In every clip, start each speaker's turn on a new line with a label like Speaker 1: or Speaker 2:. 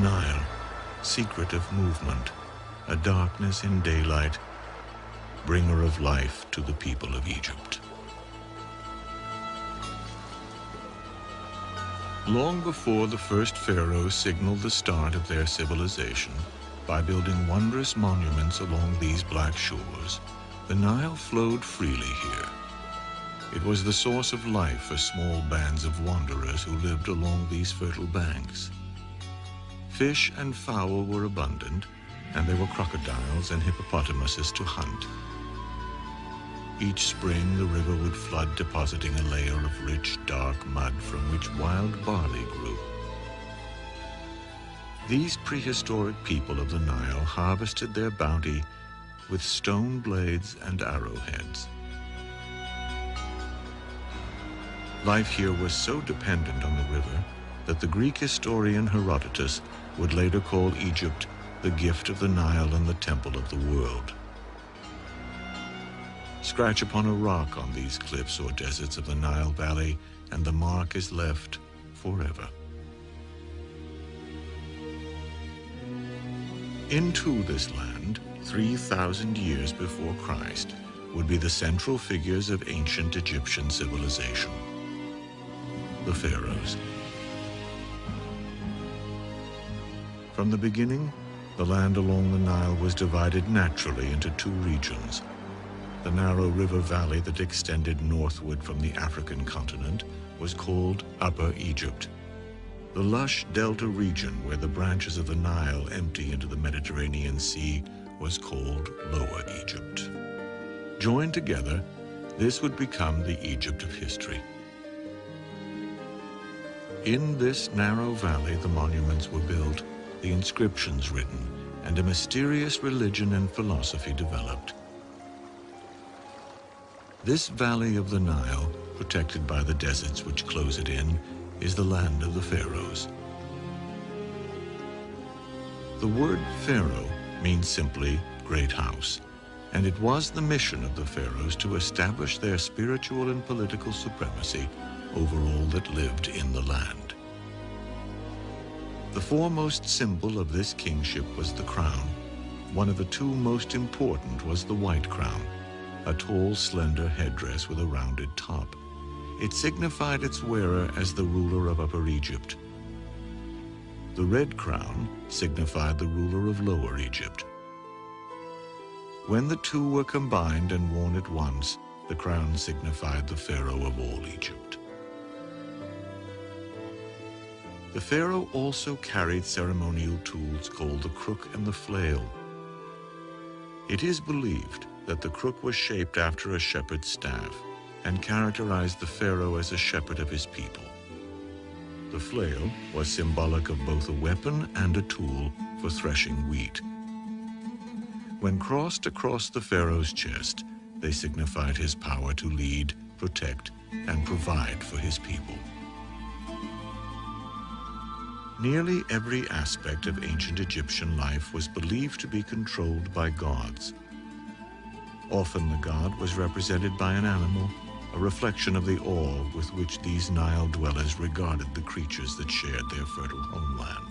Speaker 1: Nile, secret of movement, a darkness in daylight, bringer of life to the people of Egypt. Long before the first pharaohs signaled the start of their civilization by building wondrous monuments along these black shores, the Nile flowed freely here. It was the source of life for small bands of wanderers who lived along these fertile banks. Fish and fowl were abundant, and there were crocodiles and hippopotamuses to hunt. Each spring, the river would flood, depositing a layer of rich, dark mud from which wild barley grew. These prehistoric people of the Nile harvested their bounty with stone blades and arrowheads. Life here was so dependent on the river that the Greek historian Herodotus would later call Egypt the gift of the Nile and the temple of the world. Scratch upon a rock on these cliffs or deserts of the Nile Valley, and the mark is left forever. Into this land, 3,000 years before Christ, would be the central figures of ancient Egyptian civilization, the pharaohs. From the beginning, the land along the Nile was divided naturally into two regions. The narrow river valley that extended northward from the African continent was called Upper Egypt. The lush delta region where the branches of the Nile empty into the Mediterranean Sea was called Lower Egypt. Joined together, this would become the Egypt of history. In this narrow valley, the monuments were built, the inscriptions written, and a mysterious religion and philosophy developed. This valley of the Nile, protected by the deserts which close it in, is the land of the pharaohs. The word pharaoh means simply great house, and it was the mission of the pharaohs to establish their spiritual and political supremacy over all that lived in the land. The foremost symbol of this kingship was the crown. One of the two most important was the white crown, a tall, slender headdress with a rounded top. It signified its wearer as the ruler of Upper Egypt. The red crown signified the ruler of Lower Egypt. When the two were combined and worn at once, the crown signified the pharaoh of all Egypt. The pharaoh also carried ceremonial tools called the crook and the flail. It is believed that the crook was shaped after a shepherd's staff and characterized the pharaoh as a shepherd of his people. The flail was symbolic of both a weapon and a tool for threshing wheat. When crossed across the pharaoh's chest, they signified his power to lead, protect, and provide for his people. Nearly every aspect of ancient Egyptian life was believed to be controlled by gods. Often the god was represented by an animal, a reflection of the awe with which these Nile dwellers regarded the creatures that shared their fertile homeland.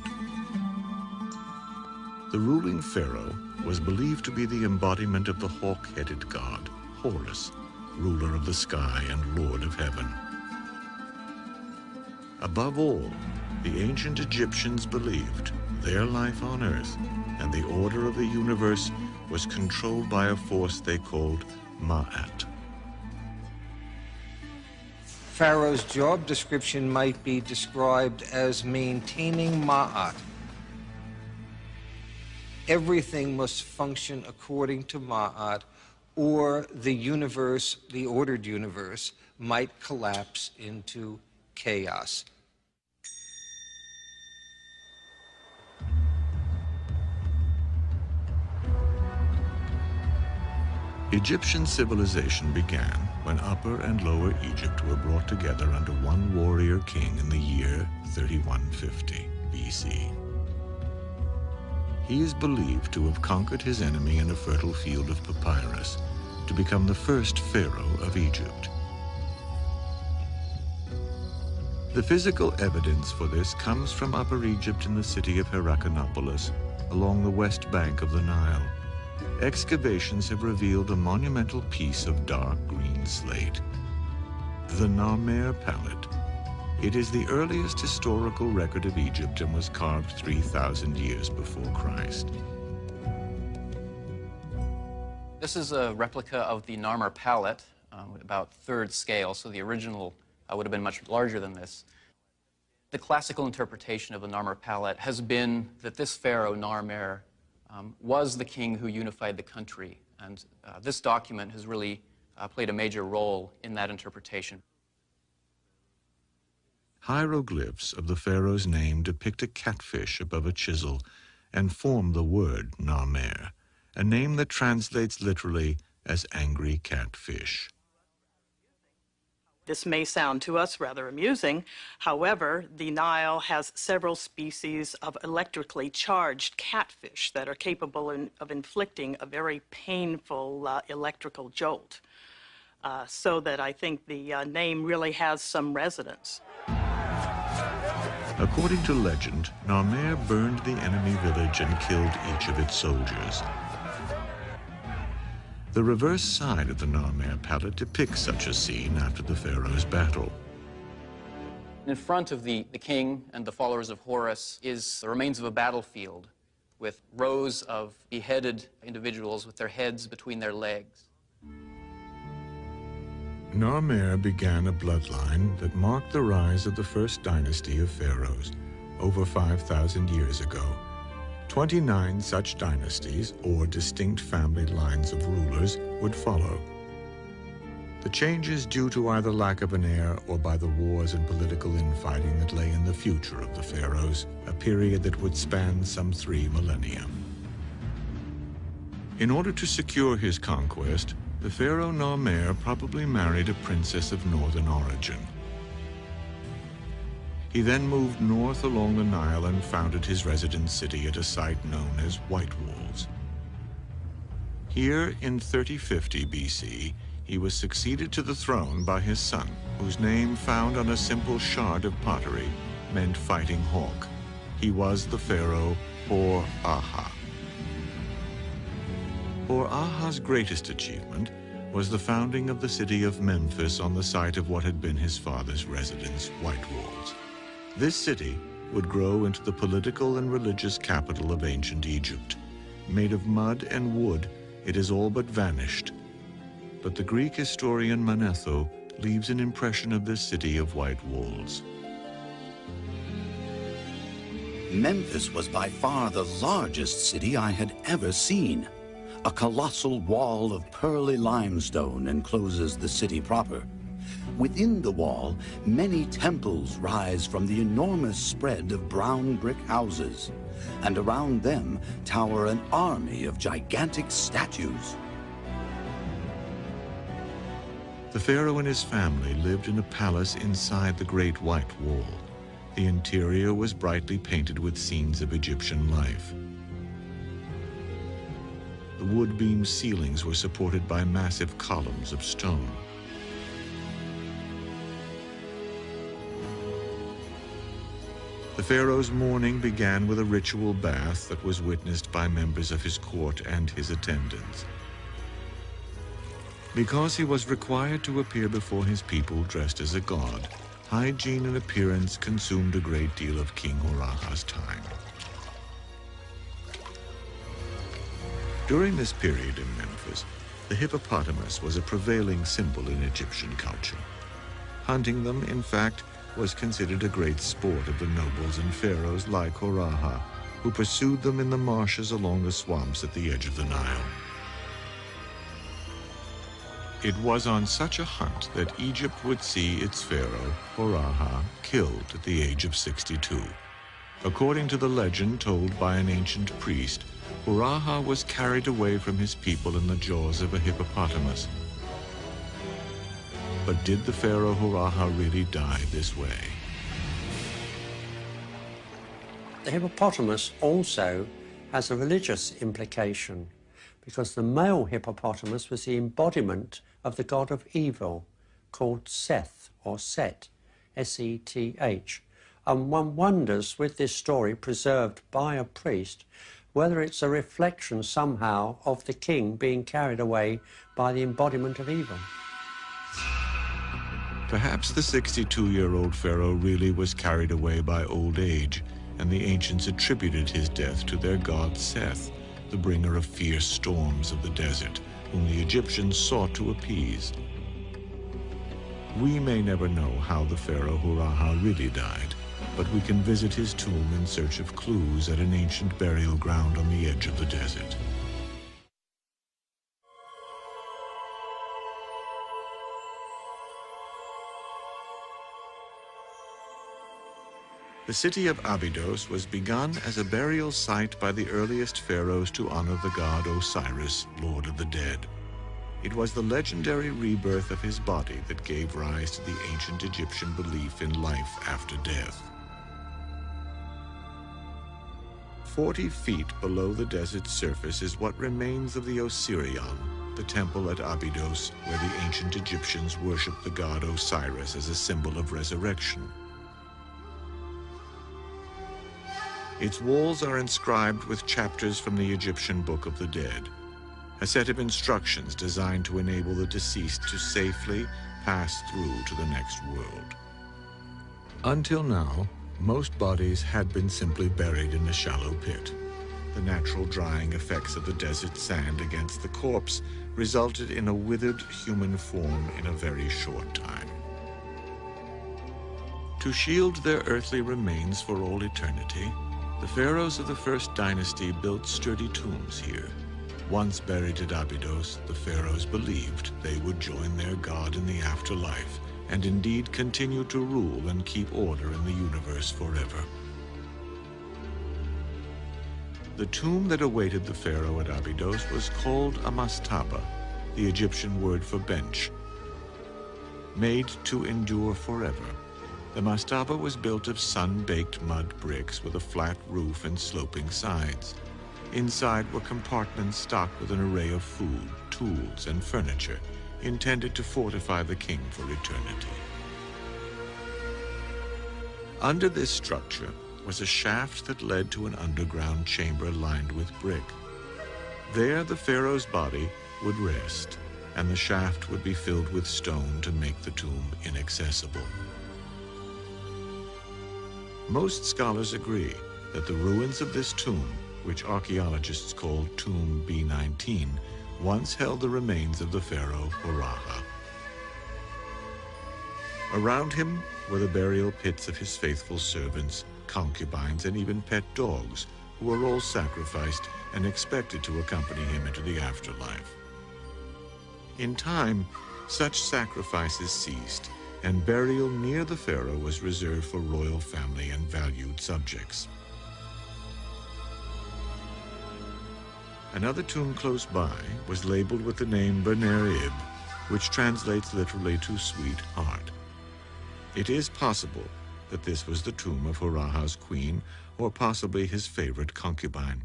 Speaker 1: The ruling pharaoh was believed to be the embodiment of the hawk-headed god, Horus, ruler of the sky and lord of heaven. Above all, the ancient Egyptians believed their life on earth and the order of the universe was controlled by a force they called Ma'at.
Speaker 2: Pharaoh's job description might be described as maintaining Ma'at. Everything must function according to Ma'at, or the universe, the ordered universe, might collapse into chaos.
Speaker 1: Egyptian civilization began when Upper and Lower Egypt were brought together under one warrior king in the year 3150 BC. He is believed to have conquered his enemy in a fertile field of papyrus to become the first pharaoh of Egypt. The physical evidence for this comes from Upper Egypt in the city of Heracleopolis, along the west bank of the Nile. Excavations have revealed a monumental piece of dark green slate, the Narmer palette. It is the earliest historical record of Egypt and was carved 3,000 years before Christ.
Speaker 3: This is a replica of the Narmer palette, about third scale, so the original would have been much larger than this. The classical interpretation of the Narmer palette has been that this pharaoh, Narmer, was the king who unified the country, and this document has really played a major role in that interpretation.
Speaker 1: Hieroglyphs of the pharaoh's name depict a catfish above a chisel and form the word Narmer, a name that translates literally as angry catfish.
Speaker 4: This may sound to us rather amusing. However, the Nile has several species of electrically charged catfish that are capable of inflicting a very painful electrical jolt. So that I think the name really has some resonance.
Speaker 1: According to legend, Narmer burned the enemy village and killed each of its soldiers. The reverse side of the Narmer palette depicts such a scene after the pharaoh's battle.
Speaker 3: In front of the king and the followers of Horus is the remains of a battlefield with rows of beheaded individuals with their heads between their legs.
Speaker 1: Narmer began a bloodline that marked the rise of the first dynasty of pharaohs over 5,000 years ago. 29 such dynasties, or distinct family lines of rulers, would follow. The changes due to either lack of an heir or by the wars and political infighting that lay in the future of the pharaohs, a period that would span some 3 millennia. In order to secure his conquest, the pharaoh Narmer probably married a princess of northern origin. He then moved north along the Nile and founded his residence city at a site known as White Walls. Here, in 3050 BC, he was succeeded to the throne by his son, whose name, found on a simple shard of pottery, meant fighting hawk. He was the pharaoh Hor-Aha. Hor-Aha's greatest achievement was the founding of the city of Memphis on the site of what had been his father's residence, White Walls. This city would grow into the political and religious capital of ancient Egypt. Made of mud and wood, it has all but vanished. But the Greek historian Manetho leaves an impression of this city of white walls.
Speaker 5: Memphis was by far the largest city I had ever seen. A colossal wall of pearly limestone encloses the city proper. Within the wall, many temples rise from the enormous spread of brown brick houses, and around them tower an army of gigantic statues.
Speaker 1: The pharaoh and his family lived in a palace inside the Great White Wall. The interior was brightly painted with scenes of Egyptian life. The wood-beam ceilings were supported by massive columns of stone. The pharaoh's mourning began with a ritual bath that was witnessed by members of his court and his attendants. Because he was required to appear before his people dressed as a god, hygiene and appearance consumed a great deal of King Hor-Aha's time. During this period in Memphis, the hippopotamus was a prevailing symbol in Egyptian culture. Hunting them, in fact, was considered a great sport of the nobles and pharaohs like Hor-Aha, who pursued them in the marshes along the swamps at the edge of the Nile. It was on such a hunt that Egypt would see its pharaoh, Hor-Aha, killed at the age of 62. According to the legend told by an ancient priest, Hor-Aha was carried away from his people in the jaws of a hippopotamus. But did the pharaoh Hor-Aha really die this way?
Speaker 6: The hippopotamus also has a religious implication, because the male hippopotamus was the embodiment of the god of evil, called Seth or Set S-E-T-H. And one wonders, with this story preserved by a priest, whether it's a reflection somehow of the king being carried away by the embodiment of evil.
Speaker 1: Perhaps the 62-year-old pharaoh really was carried away by old age, and the ancients attributed his death to their god Seth, the bringer of fierce storms of the desert, whom the Egyptians sought to appease. We may never know how the pharaoh Huraha really died, but we can visit his tomb in search of clues at an ancient burial ground on the edge of the desert. The city of Abydos was begun as a burial site by the earliest pharaohs to honor the god Osiris, lord of the dead. It was the legendary rebirth of his body that gave rise to the ancient Egyptian belief in life after death. 40 feet below the desert's surface is what remains of the Osirion, the temple at Abydos, where the ancient Egyptians worshipped the god Osiris as a symbol of resurrection. Its walls are inscribed with chapters from the Egyptian Book of the Dead, a set of instructions designed to enable the deceased to safely pass through to the next world. Until now, most bodies had been simply buried in a shallow pit. The natural drying effects of the desert sand against the corpse resulted in a withered human form in a very short time. To shield their earthly remains for all eternity, the pharaohs of the first dynasty built sturdy tombs here. Once buried at Abydos, the pharaohs believed they would join their god in the afterlife, and indeed continue to rule and keep order in the universe forever. The tomb that awaited the pharaoh at Abydos was called a mastaba, the Egyptian word for bench. Made to endure forever, the mastaba was built of sun-baked mud bricks with a flat roof and sloping sides. Inside were compartments stocked with an array of food, tools, and furniture, intended to fortify the king for eternity. Under this structure was a shaft that led to an underground chamber lined with brick. There the pharaoh's body would rest, and the shaft would be filled with stone to make the tomb inaccessible. Most scholars agree that the ruins of this tomb, which archaeologists call Tomb B19, once held the remains of the pharaoh Huraha. Around him were the burial pits of his faithful servants, concubines, and even pet dogs, who were all sacrificed and expected to accompany him into the afterlife. In time, such sacrifices ceased, and burial near the pharaoh was reserved for royal family and valued subjects. Another tomb close by was labeled with the name Bener-Ib, which translates literally to sweet heart. It is possible that this was the tomb of Huraha's queen, or possibly his favorite concubine.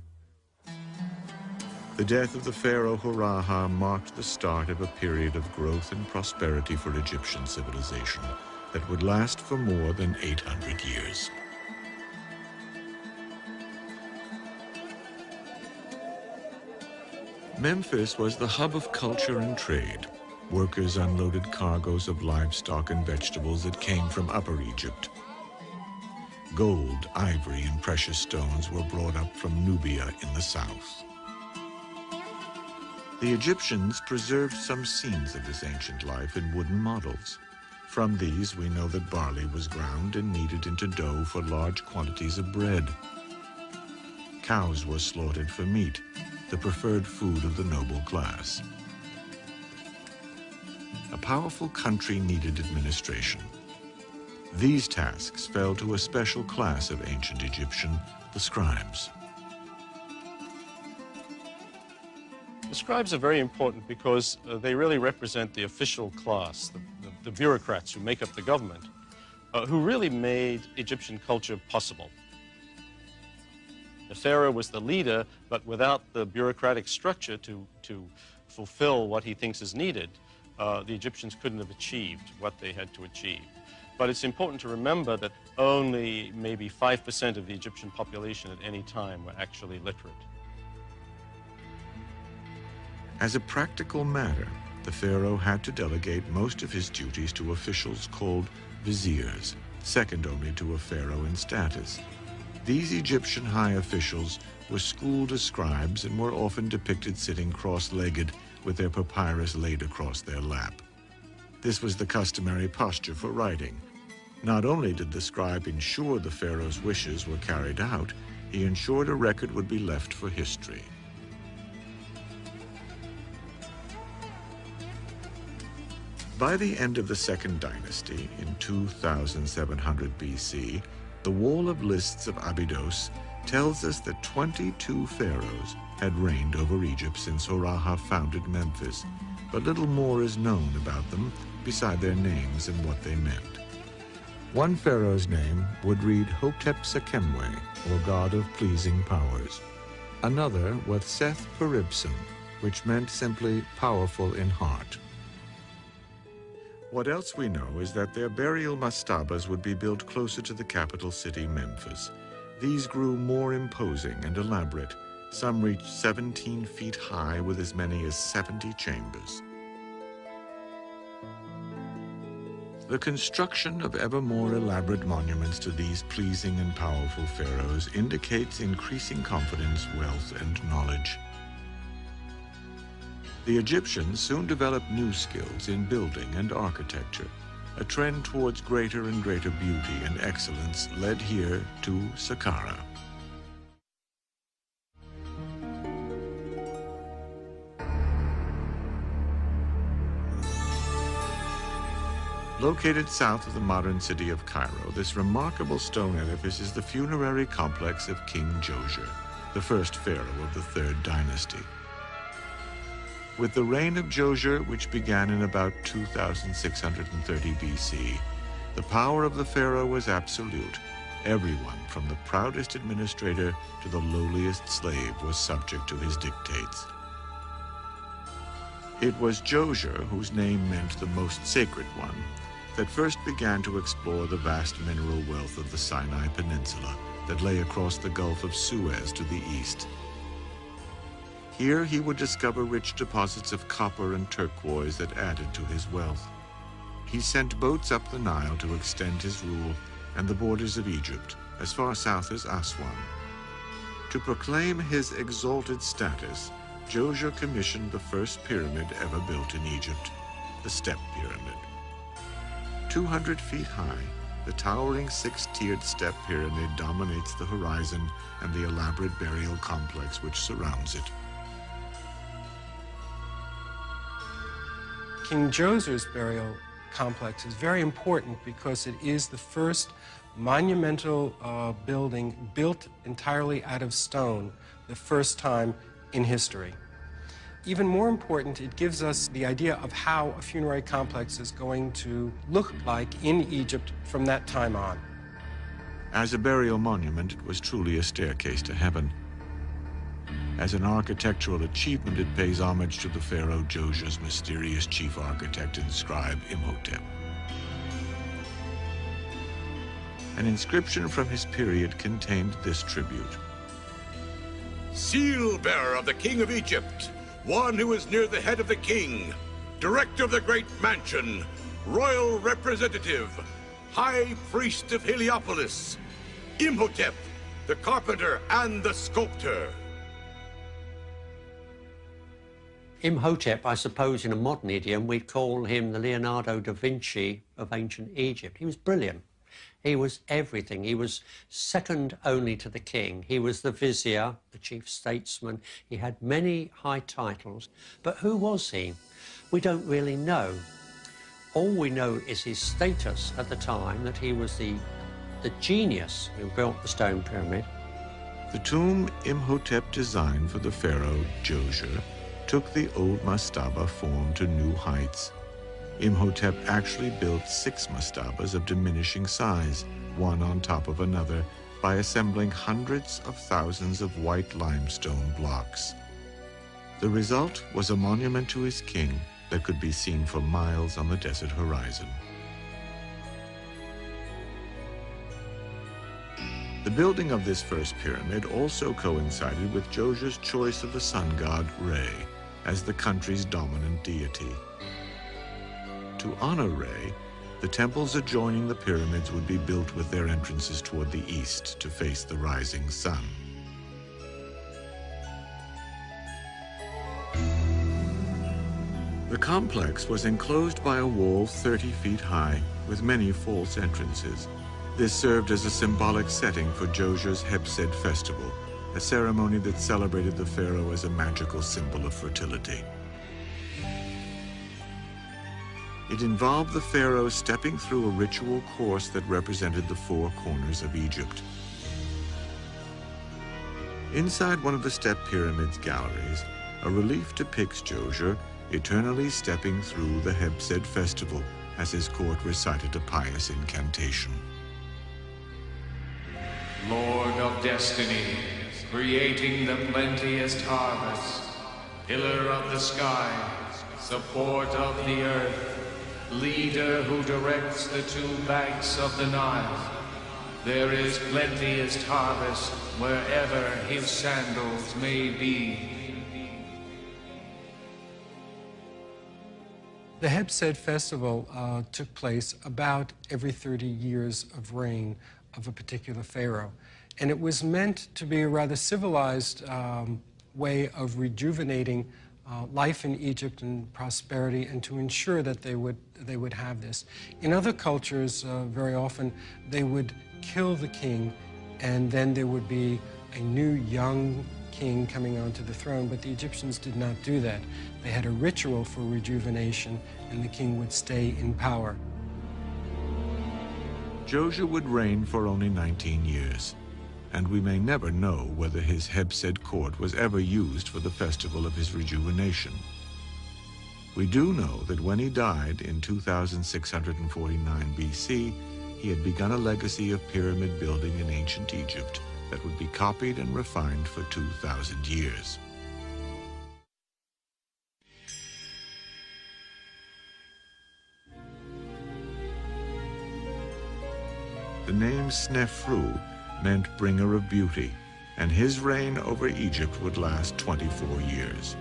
Speaker 1: The death of the pharaoh Huraha marked the start of a period of growth and prosperity for Egyptian civilization that would last for more than 800 years. Memphis was the hub of culture and trade. Workers unloaded cargoes of livestock and vegetables that came from Upper Egypt. Gold, ivory, and precious stones were brought up from Nubia in the south. The Egyptians preserved some scenes of this ancient life in wooden models. From these, we know that barley was ground and kneaded into dough for large quantities of bread. Cows were slaughtered for meat, the preferred food of the noble class. A powerful country needed administration. These tasks fell to a special class of ancient Egyptian, the scribes.
Speaker 7: The scribes are very important because they really represent the official class, the bureaucrats who make up the government, who really made Egyptian culture possible. The pharaoh was the leader, but without the bureaucratic structure to fulfill what he thinks is needed, the Egyptians couldn't have achieved what they had to achieve. But it's important to remember that only maybe 5% of the Egyptian population at any time were actually literate.
Speaker 1: As a practical matter, the pharaoh had to delegate most of his duties to officials called viziers, second only to a pharaoh in status. These Egyptian high officials were schooled as scribes and were often depicted sitting cross-legged with their papyrus laid across their lap. This was the customary posture for writing. Not only did the scribe ensure the pharaoh's wishes were carried out, he ensured a record would be left for history. By the end of the Second Dynasty, in 2700 BC, the Wall of Lists of Abydos tells us that 22 pharaohs had reigned over Egypt since Horaha founded Memphis, but little more is known about them beside their names and what they meant. One pharaoh's name would read Hotep Sekemwe, or God of Pleasing Powers. Another was Seth Peribsen, which meant simply powerful in heart. What else we know is that their burial mastabas would be built closer to the capital city, Memphis. These grew more imposing and elaborate. Some reached 17 feet high with as many as 70 chambers. The construction of ever more elaborate monuments to these pleasing and powerful pharaohs indicates increasing confidence, wealth, and knowledge. The Egyptians soon developed new skills in building and architecture. A trend towards greater and greater beauty and excellence led here to Saqqara. Located south of the modern city of Cairo, this remarkable stone edifice is the funerary complex of King Djoser, the first pharaoh of the Third Dynasty. With the reign of Djoser, which began in about 2630 BC, the power of the pharaoh was absolute. Everyone, from the proudest administrator to the lowliest slave, was subject to his dictates. It was Djoser, whose name meant the most sacred one, that first began to explore the vast mineral wealth of the Sinai Peninsula that lay across the Gulf of Suez to the east. Here he would discover rich deposits of copper and turquoise that added to his wealth. He sent boats up the Nile to extend his rule and the borders of Egypt as far south as Aswan. To proclaim his exalted status, Djoser commissioned the first pyramid ever built in Egypt, the Step Pyramid. 200 feet high, the towering six-tiered step pyramid dominates the horizon and the elaborate burial complex which surrounds it.
Speaker 8: King Djoser's burial complex is very important because it is the first monumental building built entirely out of stone, the first time in history. Even more important, it gives us the idea of how a funerary complex is going to look like in Egypt from that time on.
Speaker 1: As a burial monument, it was truly a staircase to heaven. As an architectural achievement, it pays homage to the pharaoh Djoser's mysterious chief architect and scribe Imhotep. An inscription from his period contained this tribute.
Speaker 9: Seal bearer of the King of Egypt, one who is near the head of the king, director of the great mansion, royal representative, high priest of Heliopolis, Imhotep, the carpenter and the sculptor.
Speaker 6: Imhotep, I suppose in a modern idiom, we'd call him the Leonardo da Vinci of ancient Egypt. He was brilliant. He was everything. He was second only to the king. He was the vizier, the chief statesman. He had many high titles. But who was he? We don't really know. All we know is his status at the time, that he was the genius who built the stone pyramid.
Speaker 1: The tomb Imhotep designed for the pharaoh Djoser took the old mastaba form to new heights. Imhotep actually built 6 mastabas of diminishing size, one on top of another, by assembling hundreds of thousands of white limestone blocks. The result was a monument to his king that could be seen for miles on the desert horizon. The building of this first pyramid also coincided with Josiah's choice of the sun god Re as the country's dominant deity. To honor Re, the temples adjoining the pyramids would be built with their entrances toward the east to face the rising sun. The complex was enclosed by a wall 30 feet high with many false entrances. This served as a symbolic setting for Josiah's Hatshepsut festival, a ceremony that celebrated the pharaoh as a magical symbol of fertility. It involved the pharaoh stepping through a ritual course that represented the four corners of Egypt. Inside one of the step pyramid's galleries, a relief depicts Josiah eternally stepping through the Hatshepsut festival as his court recited a pious incantation.
Speaker 10: Lord of destiny, creating the plenteous harvest, pillar of the sky, support of the earth, leader who directs the two banks of the Nile. There is plenteous harvest wherever his sandals may be.
Speaker 8: The Hatshepsut festival took place about every 30 years of reign of a particular pharaoh. And it was meant to be a rather civilized way of rejuvenating life in Egypt and prosperity, and to ensure that they would have this. In other cultures, very often, they would kill the king, and then there would be a new young king coming onto the throne, but the Egyptians did not do that. They had a ritual for rejuvenation, and the king would stay in power.
Speaker 1: Josiah would reign for only 19 years, and we may never know whether his Hatshepsut court was ever used for the festival of his rejuvenation. We do know that when he died in 2649 BC, he had begun a legacy of pyramid building in ancient Egypt that would be copied and refined for 2,000 years. The name Snefru meant bringer of beauty, and his reign over Egypt would last 24 years.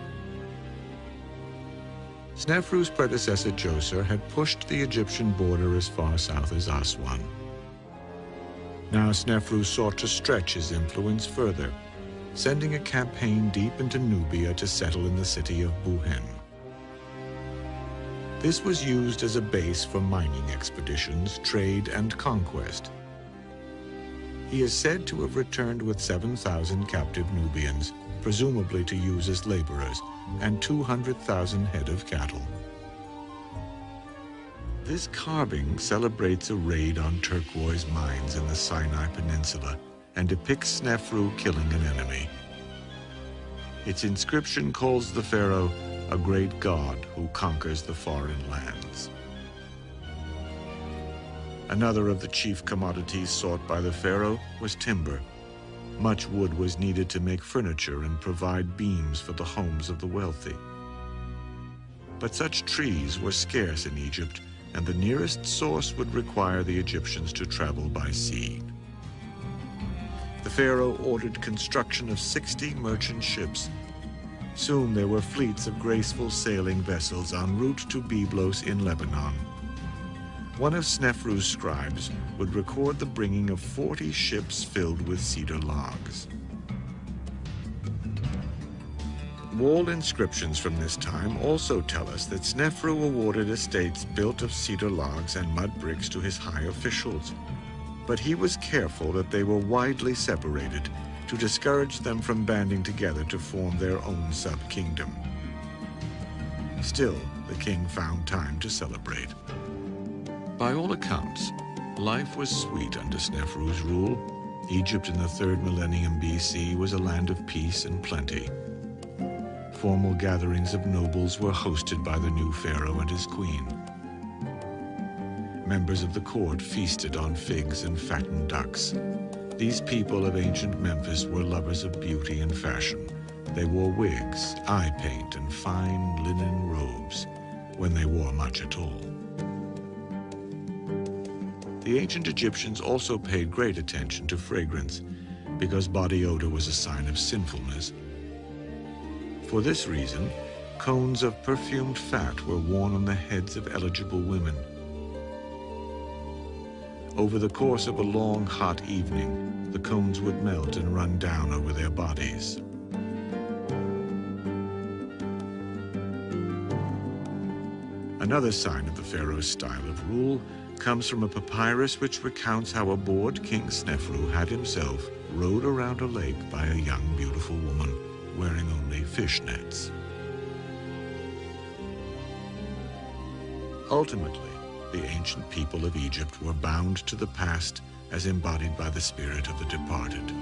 Speaker 1: Snefru's predecessor Djoser had pushed the Egyptian border as far south as Aswan. Now Snefru sought to stretch his influence further, sending a campaign deep into Nubia to settle in the city of Buhen. This was used as a base for mining expeditions, trade, and conquest. He is said to have returned with 7,000 captive Nubians, presumably to use as laborers, and 200,000 head of cattle. This carving celebrates a raid on turquoise mines in the Sinai Peninsula and depicts Snefru killing an enemy. Its inscription calls the pharaoh a great god who conquers the foreign lands. Another of the chief commodities sought by the pharaoh was timber. Much wood was needed to make furniture and provide beams for the homes of the wealthy. But such trees were scarce in Egypt, and the nearest source would require the Egyptians to travel by sea. The pharaoh ordered construction of 60 merchant ships. Soon there were fleets of graceful sailing vessels en route to Byblos in Lebanon. One of Snefru's scribes would record the bringing of 40 ships filled with cedar logs. Wall inscriptions from this time also tell us that Snefru awarded estates built of cedar logs and mud bricks to his high officials, but he was careful that they were widely separated to discourage them from banding together to form their own sub-kingdom. Still, the king found time to celebrate. By all accounts, life was sweet under Snefru's rule. Egypt in the 3rd millennium BC was a land of peace and plenty. Formal gatherings of nobles were hosted by the new pharaoh and his queen. Members of the court feasted on figs and fattened ducks. These people of ancient Memphis were lovers of beauty and fashion. They wore wigs, eye paint, and fine linen robes, when they wore much at all. The ancient Egyptians also paid great attention to fragrance, because body odor was a sign of sinfulness. For this reason, cones of perfumed fat were worn on the heads of eligible women. Over the course of a long, hot evening, the cones would melt and run down over their bodies. Another sign of the pharaoh's style of rule comes from a papyrus which recounts how a bored King Snefru had himself rowed around a lake by a young, beautiful woman wearing only fishnets. Ultimately, the ancient people of Egypt were bound to the past as embodied by the spirit of the departed.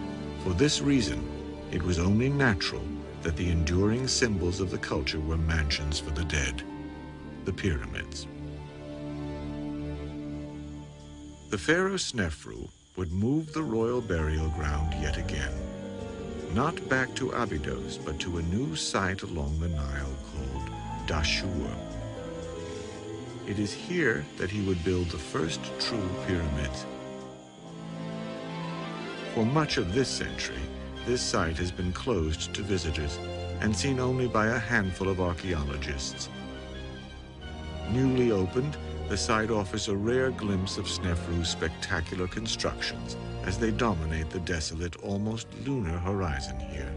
Speaker 1: For this reason, it was only natural that the enduring symbols of the culture were mansions for the dead, the pyramids. The pharaoh Snefru would move the royal burial ground yet again, not back to Abydos, but to a new site along the Nile called Dashur. It is here that he would build the first true pyramids. For much of this century, this site has been closed to visitors and seen only by a handful of archaeologists. Newly opened, the site offers a rare glimpse of Snefru's spectacular constructions as they dominate the desolate, almost lunar horizon here.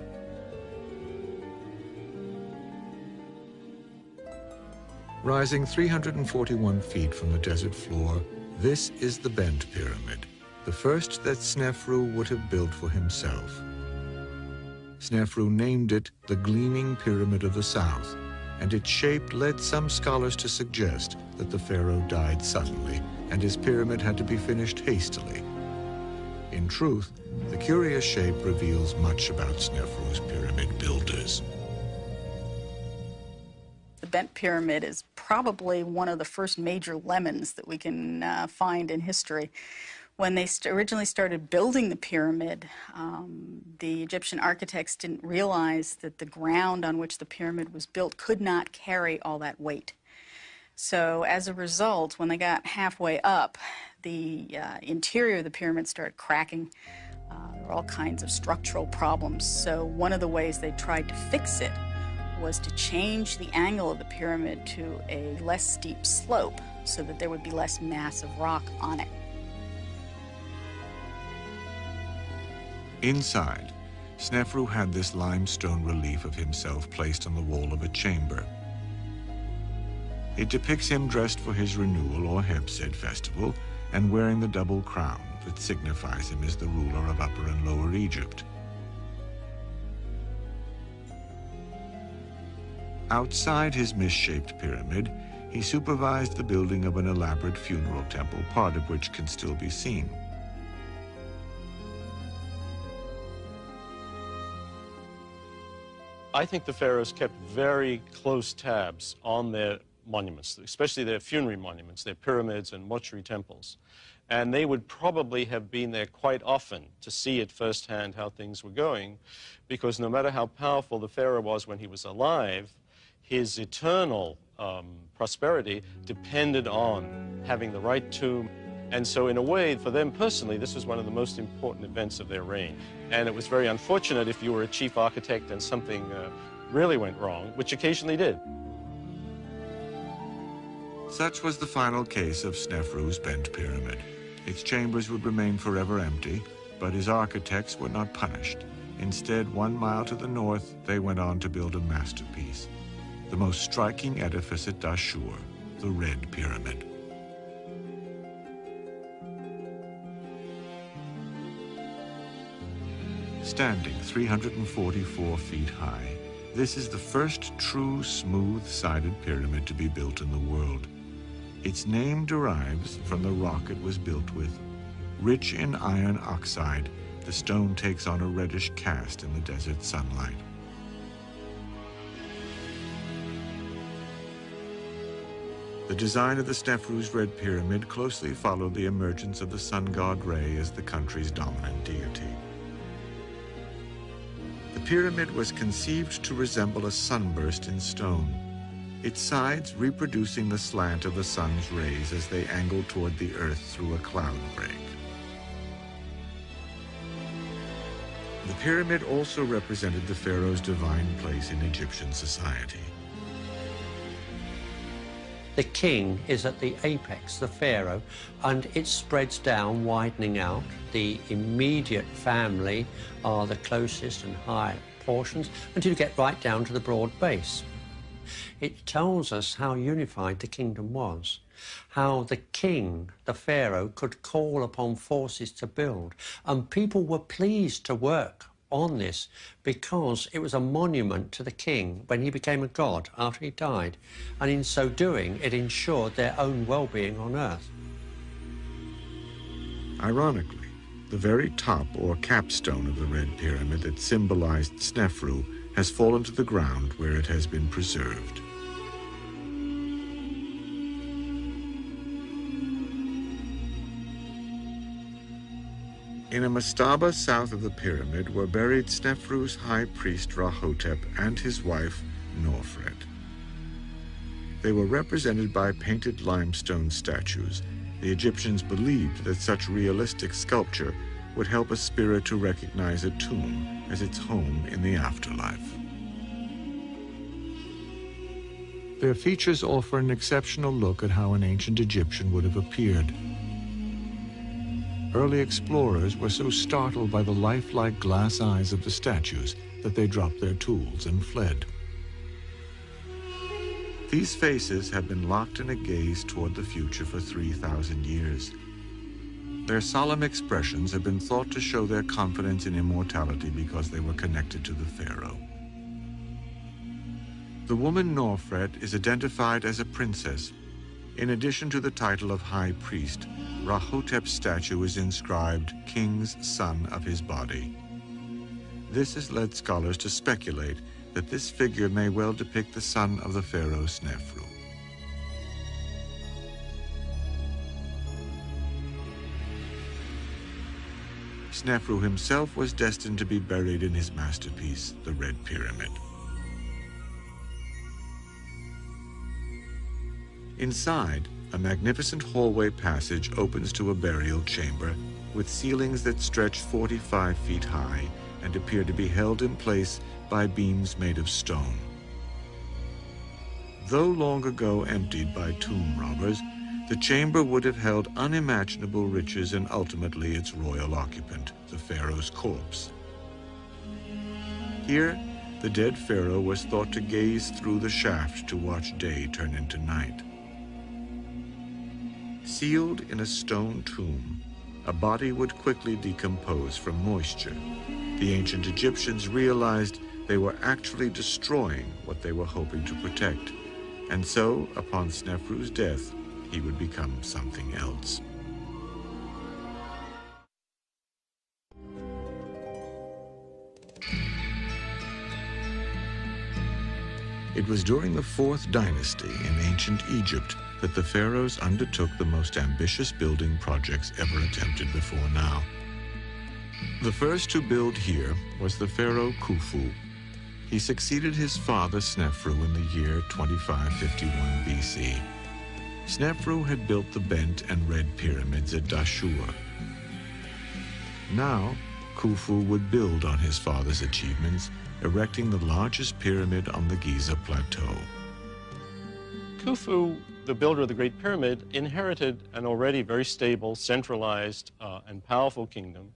Speaker 1: Rising 341 feet from the desert floor, this is the Bent Pyramid, the first that Snefru would have built for himself. Snefru named it the Gleaming Pyramid of the South, and its shape led some scholars to suggest that the pharaoh died suddenly and his pyramid had to be finished hastily. In truth, the curious shape reveals much about Snefru's pyramid builders.
Speaker 11: The Bent Pyramid is probably one of the first major lemons that we can find in history. When they originally started building the pyramid, the Egyptian architects didn't realize that the ground on which the pyramid was built could not carry all that weight. So as a result, when they got halfway up, the interior of the pyramid started cracking. There were all kinds of structural problems. So one of the ways they tried to fix it was to change the angle of the pyramid to a less steep slope so that there would be less mass of rock on it.
Speaker 1: Inside, Snefru had this limestone relief of himself placed on the wall of a chamber. It depicts him dressed for his renewal or Hatshepsut festival and wearing the double crown that signifies him as the ruler of Upper and Lower Egypt. Outside his misshaped pyramid, he supervised the building of an elaborate funeral temple, part of which can still be seen.
Speaker 7: I think the pharaohs kept very close tabs on their monuments, especially their funerary monuments, their pyramids and mortuary temples. And they would probably have been there quite often to see at firsthand how things were going, because no matter how powerful the pharaoh was when he was alive, his eternal prosperity depended on having the right tomb. And so in a way, for them personally, this was one of the most important events of their reign. And it was very unfortunate if you were a chief architect and something really went wrong, which occasionally did.
Speaker 1: Such was the final case of Snefru's Bent Pyramid. Its chambers would remain forever empty, but his architects were not punished. Instead, 1 mile to the north, they went on to build a masterpiece, the most striking edifice at Dashur, the Red Pyramid. Standing 344 feet high, this is the first true smooth-sided pyramid to be built in the world. Its name derives from the rock it was built with. Rich in iron oxide, the stone takes on a reddish cast in the desert sunlight. The design of the Snefru's Red Pyramid closely followed the emergence of the sun god Re as the country's dominant deity. The pyramid was conceived to resemble a sunburst in stone. its sides reproducing the slant of the sun's rays as they angled toward the earth through a cloud break. The pyramid also represented the pharaoh's divine place in Egyptian society.
Speaker 6: The king is at the apex, the pharaoh, and it spreads down, widening out. The immediate family are the closest and higher portions until you get right down to the broad base. It tells us how unified the kingdom was, how the king, the pharaoh, could call upon forces to build, and people were pleased to work on this because it was a monument to the king when he became a god after he died, and in so doing it ensured their own well-being on earth.
Speaker 1: Ironically, the very top or capstone of the Red Pyramid that symbolized Snefru has fallen to the ground where it has been preserved. In a mastaba south of the pyramid were buried Snefru's high priest Rahotep and his wife Norfret. They were represented by painted limestone statues. The Egyptians believed that such realistic sculpture would help a spirit to recognize a tomb as its home in the afterlife. Their features offer an exceptional look at how an ancient Egyptian would have appeared. Early explorers were so startled by the lifelike glass eyes of the statues that they dropped their tools and fled. These faces have been locked in a gaze toward the future for 3,000 years. Their solemn expressions have been thought to show their confidence in immortality because they were connected to the pharaoh. The woman Norfret is identified as a princess. In addition to the title of high priest, Rahotep's statue is inscribed King's Son of his Body. This has led scholars to speculate that this figure may well depict the son of the pharaoh Snefru. Snefru himself was destined to be buried in his masterpiece, the Red Pyramid. Inside, a magnificent hallway passage opens to a burial chamber with ceilings that stretch 45 feet high and appear to be held in place by beams made of stone. Though long ago emptied by tomb robbers, the chamber would have held unimaginable riches and ultimately its royal occupant, the pharaoh's corpse. Here, the dead pharaoh was thought to gaze through the shaft to watch day turn into night. Sealed in a stone tomb, a body would quickly decompose from moisture. The ancient Egyptians realized they were actually destroying what they were hoping to protect. And so, upon Snefru's death, he would become something else. It was during the 4th dynasty in ancient Egypt that the pharaohs undertook the most ambitious building projects ever attempted before now. The first to build here was the pharaoh Khufu. He succeeded his father Snefru in the year 2551 BC. Snefru had built the bent and red pyramids at Dashur. Now, Khufu would build on his father's achievements, erecting the largest pyramid on the Giza Plateau.
Speaker 7: Khufu, the builder of the Great Pyramid, inherited an already very stable, centralized, and powerful kingdom.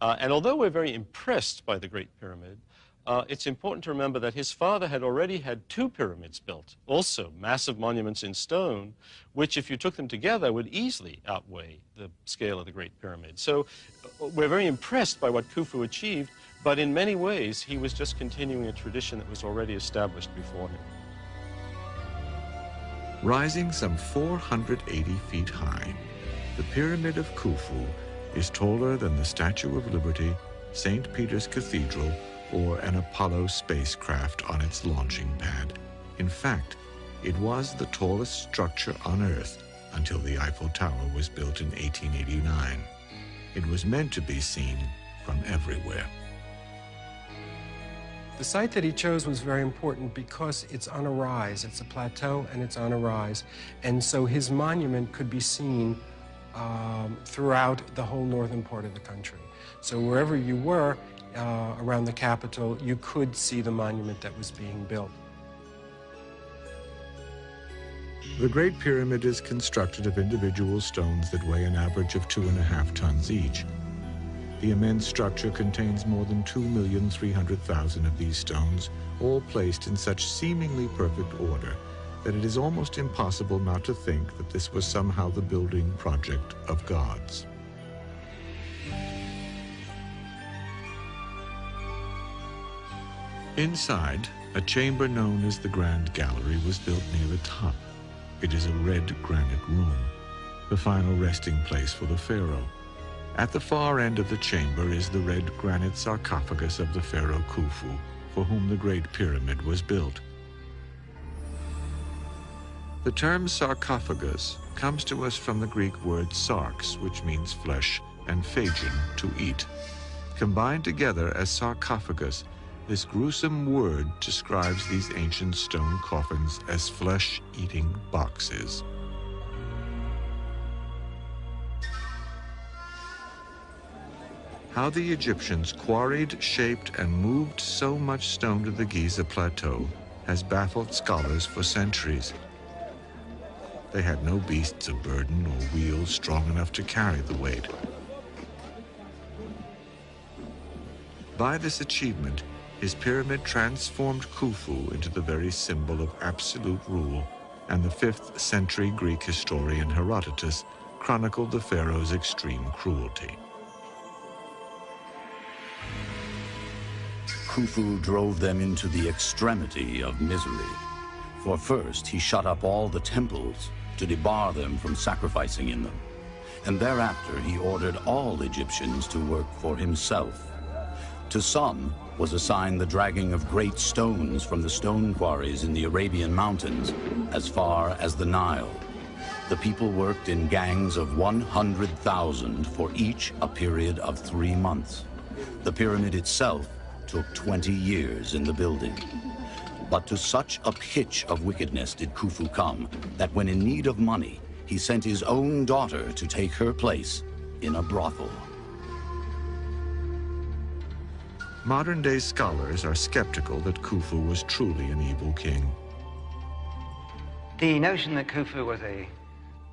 Speaker 7: And although we're very impressed by the Great Pyramid, it's important to remember that his father had already had 2 pyramids built, also massive monuments in stone, which, if you took them together, would easily outweigh the scale of the Great Pyramid. So we're very impressed by what Khufu achieved, but in many ways, he was just continuing a tradition that was already established before him.
Speaker 1: Rising some 480 feet high, the Pyramid of Khufu is taller than the Statue of Liberty, St. Peter's Cathedral, or an Apollo spacecraft on its launching pad. In fact, it was the tallest structure on Earth until the Eiffel Tower was built in 1889. It was meant to be seen from everywhere.
Speaker 8: The site that he chose was very important because it's on a rise. It's a plateau and it's on a rise. And so his monument could be seen throughout the whole northern part of the country. So wherever you were around the capital, you could see the monument that was being built.
Speaker 1: The Great Pyramid is constructed of individual stones that weigh an average of 2.5 tons each. The immense structure contains more than 2,300,000 of these stones, all placed in such seemingly perfect order that it is almost impossible not to think that this was somehow the building project of gods. Inside, a chamber known as the Grand Gallery was built near the top. It is a red granite room, the final resting place for the pharaoh. At the far end of the chamber is the red granite sarcophagus of the pharaoh Khufu, for whom the Great Pyramid was built. The term sarcophagus comes to us from the Greek word sarx, which means flesh, and phagein, to eat. Combined together as sarcophagus, this gruesome word describes these ancient stone coffins as flesh-eating boxes. How the Egyptians quarried, shaped, and moved so much stone to the Giza Plateau has baffled scholars for centuries. They had no beasts of burden or wheels strong enough to carry the weight. By this achievement, his pyramid transformed Khufu into the very symbol of absolute rule, and the 5th century Greek historian Herodotus chronicled the pharaoh's extreme cruelty.
Speaker 5: Khufu drove them into the extremity of misery. For first, he shut up all the temples to debar them from sacrificing in them. And thereafter, he ordered all Egyptians to work for himself. To some was assigned the dragging of great stones from the stone quarries in the Arabian mountains as far as the Nile. The people worked in gangs of 100,000 for each a period of 3 months. The pyramid itself took 20 years in the building. But to such a pitch of wickedness did Khufu come that when in need of money, he sent his own daughter to take her place in a brothel.
Speaker 1: Modern-day scholars are skeptical that Khufu was truly an evil king.
Speaker 12: The notion that Khufu was a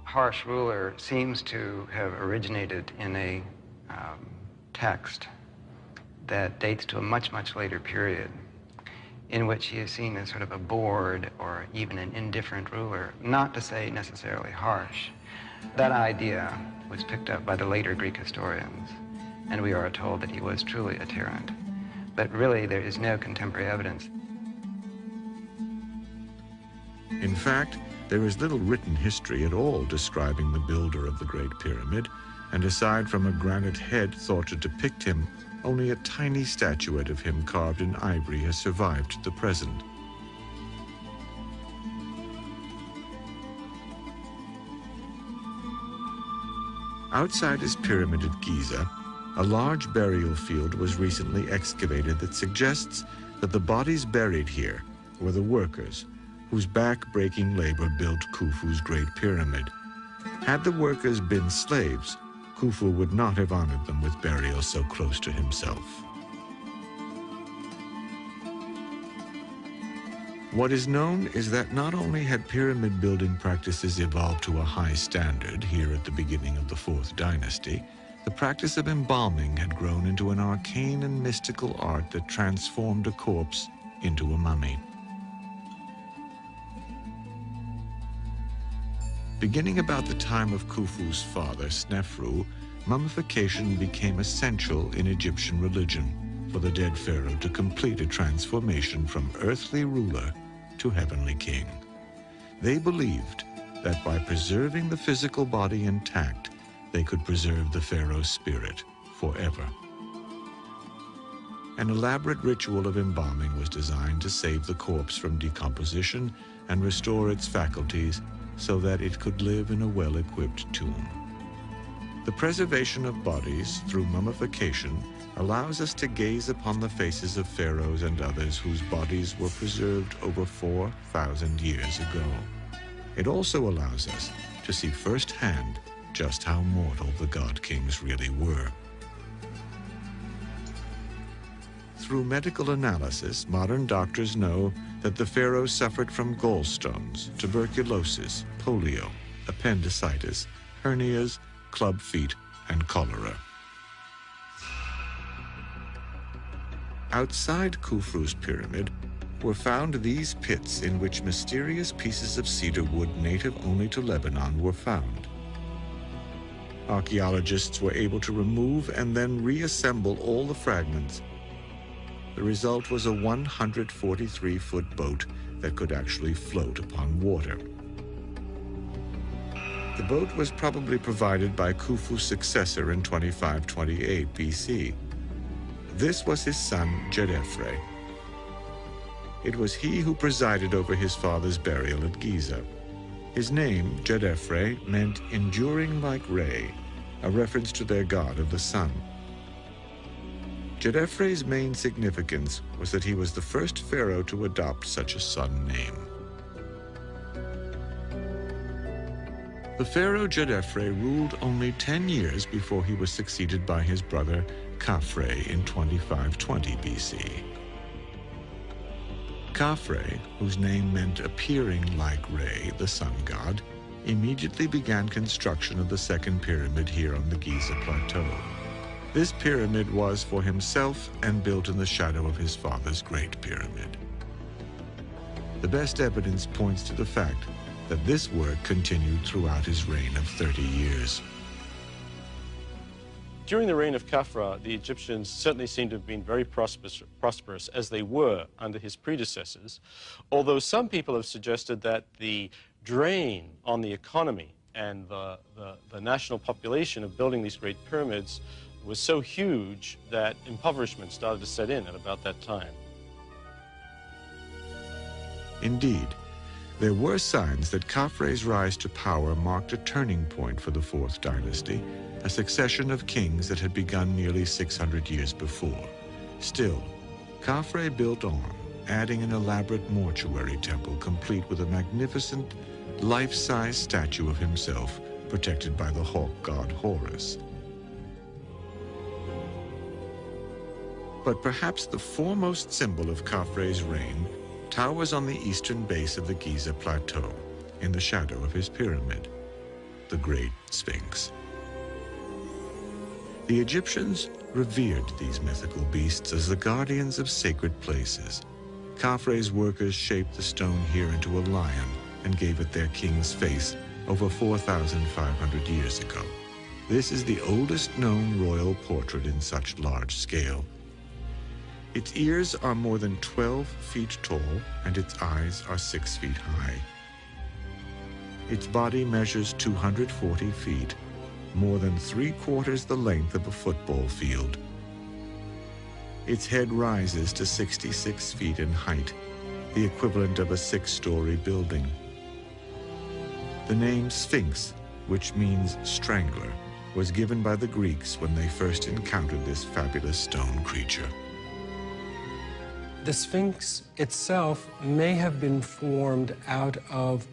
Speaker 12: harsh ruler seems to have originated in a text that dates to a much, much later period, in which he is seen as sort of a bored or even an indifferent ruler, not to say necessarily harsh. That idea was picked up by the later Greek historians, and we are told that he was truly a tyrant. But really, there is no contemporary evidence.
Speaker 1: In fact, there is little written history at all describing the builder of the Great Pyramid, and aside from a granite head thought to depict him, only a tiny statuette of him carved in ivory has survived to the present. Outside his pyramid at Giza, a large burial field was recently excavated that suggests that the bodies buried here were the workers whose back-breaking labor built Khufu's Great Pyramid. Had the workers been slaves, Khufu would not have honored them with burial so close to himself. What is known is that not only had pyramid building practices evolved to a high standard here at the beginning of the 4th dynasty, the practice of embalming had grown into an arcane and mystical art that transformed a corpse into a mummy. Beginning about the time of Khufu's father, Snefru, mummification became essential in Egyptian religion for the dead pharaoh to complete a transformation from earthly ruler to heavenly king. They believed that by preserving the physical body intact, they could preserve the pharaoh's spirit forever. An elaborate ritual of embalming was designed to save the corpse from decomposition and restore its faculties so that it could live in a well-equipped tomb. The preservation of bodies through mummification allows us to gaze upon the faces of pharaohs and others whose bodies were preserved over 4,000 years ago. It also allows us to see firsthand just how mortal the god kings really were. Through medical analysis, modern doctors know that the pharaohs suffered from gallstones, tuberculosis, polio, appendicitis, hernias, club feet, and cholera. Outside Khufu's pyramid were found these pits in which mysterious pieces of cedar wood native only to Lebanon were found. Archaeologists were able to remove and then reassemble all the fragments. The result was a 143-foot boat that could actually float upon water. The boat was probably provided by Khufu's successor in 2528 BC. This was his son, Djedefre. It was he who presided over his father's burial at Giza. His name, Djedefre, meant enduring like Re, a reference to their god of the sun. Djedefre's main significance was that he was the first pharaoh to adopt such a sun name. The pharaoh Djedefre ruled only 10 years before he was succeeded by his brother Khafre in 2520 BC. Khafre, whose name meant appearing like Re, the sun god, immediately began construction of the second pyramid here on the Giza Plateau. This pyramid was for himself and built in the shadow of his father's Great Pyramid. The best evidence points to the fact that this work continued throughout his reign of 30 years.
Speaker 7: During the reign of Khafra, the Egyptians certainly seem to have been very prosperous, as they were under his predecessors, although some people have suggested that the drain on the economy and the national population of building these great pyramids was so huge that impoverishment started to set in at about that time.
Speaker 1: Indeed, there were signs that Khafre's rise to power marked a turning point for the Fourth Dynasty, a succession of kings that had begun nearly 600 years before. Still, Khafre built on, adding an elaborate mortuary temple complete with a magnificent, life-size statue of himself protected by the hawk god Horus. But perhaps the foremost symbol of Khafre's reign towers on the eastern base of the Giza Plateau, in the shadow of his pyramid, the Great Sphinx. The Egyptians revered these mythical beasts as the guardians of sacred places. Khafre's workers shaped the stone here into a lion and gave it their king's face over 4,500 years ago. This is the oldest known royal portrait in such large scale. Its ears are more than 12 feet tall, and its eyes are 6 feet high. Its body measures 240 feet, more than 3/4 the length of a football field. Its head rises to 66 feet in height, the equivalent of a 6-story building. The name Sphinx, which means strangler, was given by the Greeks when they first encountered this fabulous stone creature.
Speaker 8: The Sphinx itself may have been formed out of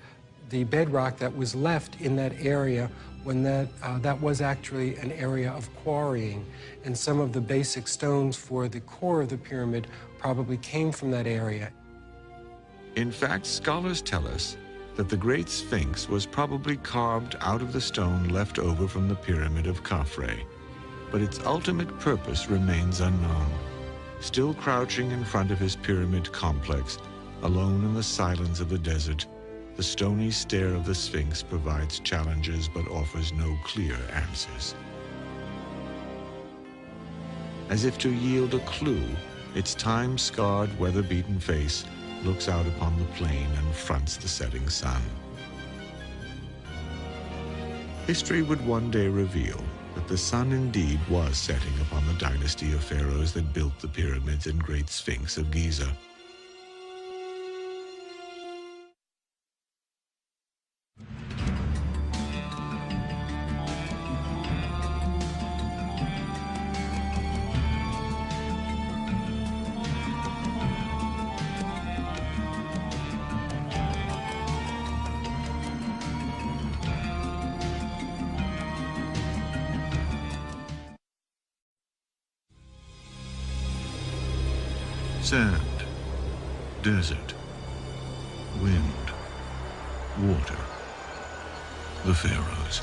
Speaker 8: the bedrock that was left in that area when that was actually an area of quarrying. And some of the basic stones for the core of the pyramid probably came from that area.
Speaker 1: In fact, scholars tell us that the Great Sphinx was probably carved out of the stone left over from the pyramid of Khafre, but its ultimate purpose remains unknown. Still crouching in front of his pyramid complex, alone in the silence of the desert, the stony stare of the Sphinx provides challenges but offers no clear answers. As if to yield a clue, its time-scarred, weather-beaten face looks out upon the plain and fronts the setting sun. History would one day reveal that the sun indeed was setting upon the dynasty of pharaohs that built the pyramids and Great Sphinx of Giza. Sand, desert, wind, water. The Pharaohs.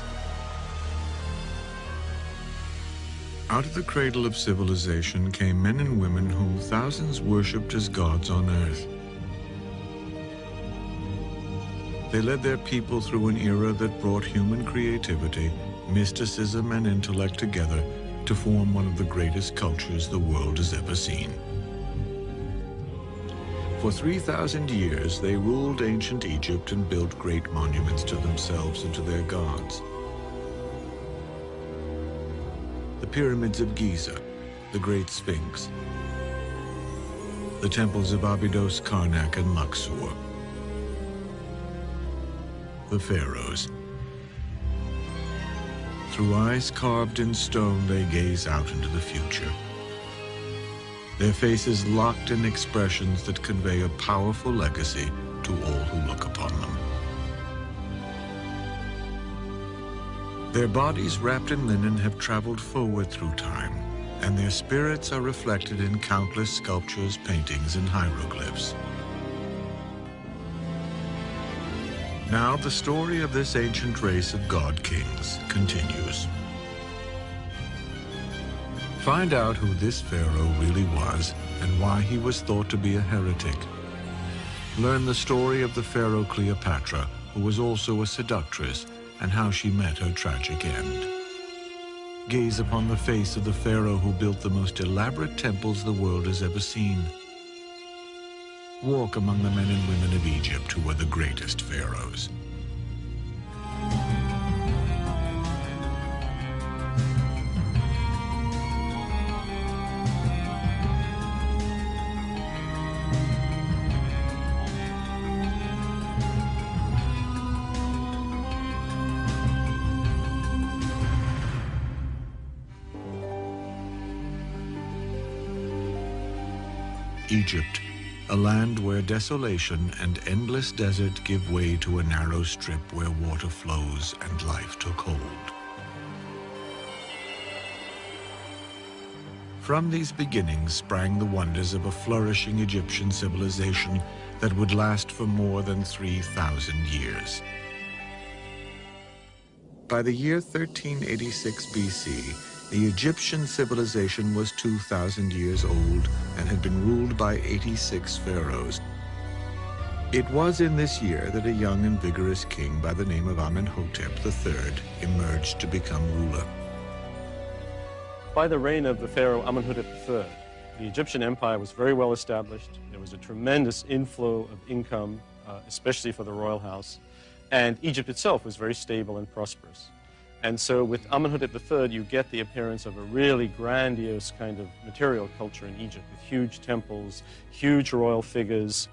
Speaker 1: Out of the cradle of civilization came men and women whom thousands worshipped as gods on earth. They led their people through an era that brought human creativity, mysticism, and intellect together to form one of the greatest cultures the world has ever seen. For 3,000 years, they ruled ancient Egypt and built great monuments to themselves and to their gods. The pyramids of Giza, the Great Sphinx, the temples of Abydos, Karnak, and Luxor. The Pharaohs. Through eyes carved in stone, they gaze out into the future. Their faces locked in expressions that convey a powerful legacy to all who look upon them. Their bodies wrapped in linen have traveled forward through time, and their spirits are reflected in countless sculptures, paintings, and hieroglyphs. Now the story of this ancient race of god-kings continues. Find out who this pharaoh really was and why he was thought to be a heretic. Learn the story of the pharaoh Cleopatra, who was also a seductress, and how she met her tragic end. Gaze upon the face of the pharaoh who built the most elaborate temples the world has ever seen. Walk among the men and women of Egypt who were the greatest pharaohs. Egypt, a land where desolation and endless desert give way to a narrow strip where water flows and life took hold. From these beginnings sprang the wonders of a flourishing Egyptian civilization that would last for more than 3,000 years. By the year 1386 BC, the Egyptian civilization was 2,000 years old and had been ruled by 86 pharaohs. It was in this year that a young and vigorous king by the name of Amenhotep III emerged to become ruler.
Speaker 7: By the reign of the pharaoh Amenhotep III, the Egyptian empire was very well established. There was a tremendous inflow of income, especially for the royal house, and Egypt itself was very stable and prosperous. And so with Amenhotep III, you get the appearance of a really grandiose kind of material culture in Egypt, with huge temples, huge royal figures.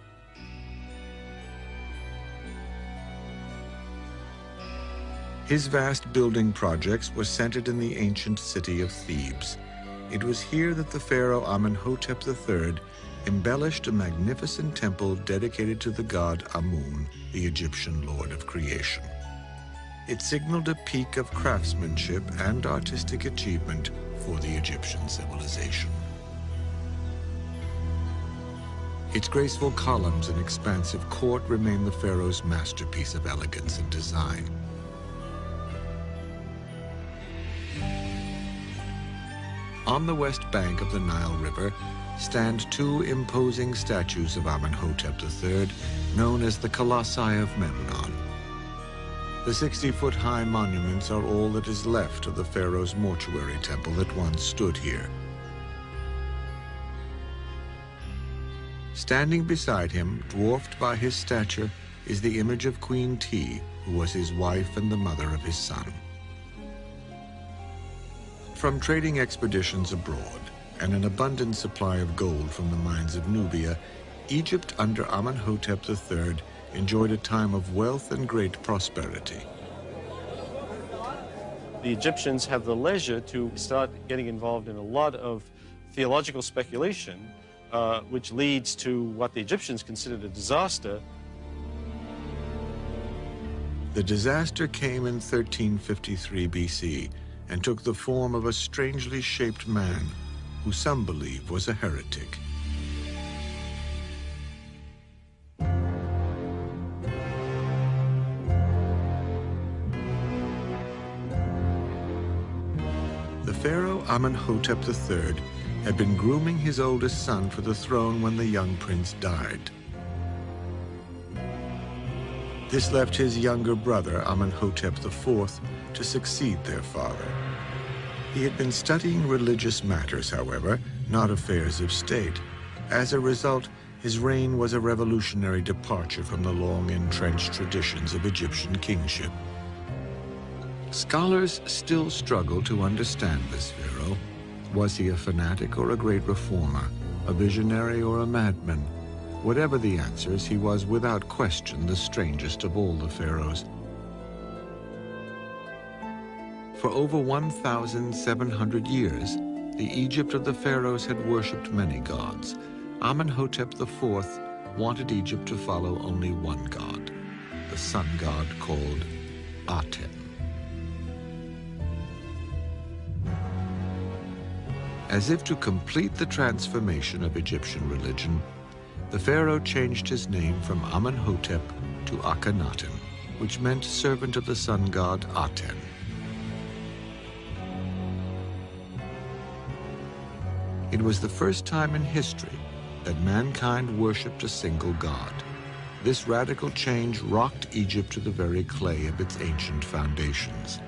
Speaker 1: His vast building projects were centered in the ancient city of Thebes. It was here that the pharaoh Amenhotep III embellished a magnificent temple dedicated to the god Amun, the Egyptian lord of creation. It signaled a peak of craftsmanship and artistic achievement for the Egyptian civilization. Its graceful columns and expansive court remain the pharaoh's masterpiece of elegance and design. On the west bank of the Nile River stand two imposing statues of Amenhotep III, known as the Colossi of Memnon. The 60-foot-high monuments are all that is left of the pharaoh's mortuary temple that once stood here. Standing beside him, dwarfed by his stature, is the image of Queen Ti, who was his wife and the mother of his son. From trading expeditions abroad and an abundant supply of gold from the mines of Nubia, Egypt under Amenhotep III enjoyed a time of wealth and great prosperity.
Speaker 7: The Egyptians have the leisure to start getting involved in a lot of theological speculation, which leads to what the Egyptians considered a disaster.
Speaker 1: The disaster came in 1353 BC and took the form of a strangely shaped man who some believe was a heretic. Pharaoh Amenhotep III had been grooming his oldest son for the throne when the young prince died. This left his younger brother, Amenhotep IV, to succeed their father. He had been studying religious matters, however, not affairs of state. As a result, his reign was a revolutionary departure from the long-entrenched traditions of Egyptian kingship. Scholars still struggle to understand this pharaoh. Was he a fanatic or a great reformer, a visionary or a madman? Whatever the answers, he was without question the strangest of all the pharaohs. For over 1,700 years, the Egypt of the pharaohs had worshipped many gods. Amenhotep IV wanted Egypt to follow only one god, the sun god called Aten. As if to complete the transformation of Egyptian religion, the pharaoh changed his name from Amenhotep to Akhenaten, which meant servant of the sun god Aten. It was the first time in history that mankind worshipped a single god. This radical change rocked Egypt to the very clay of its ancient foundations.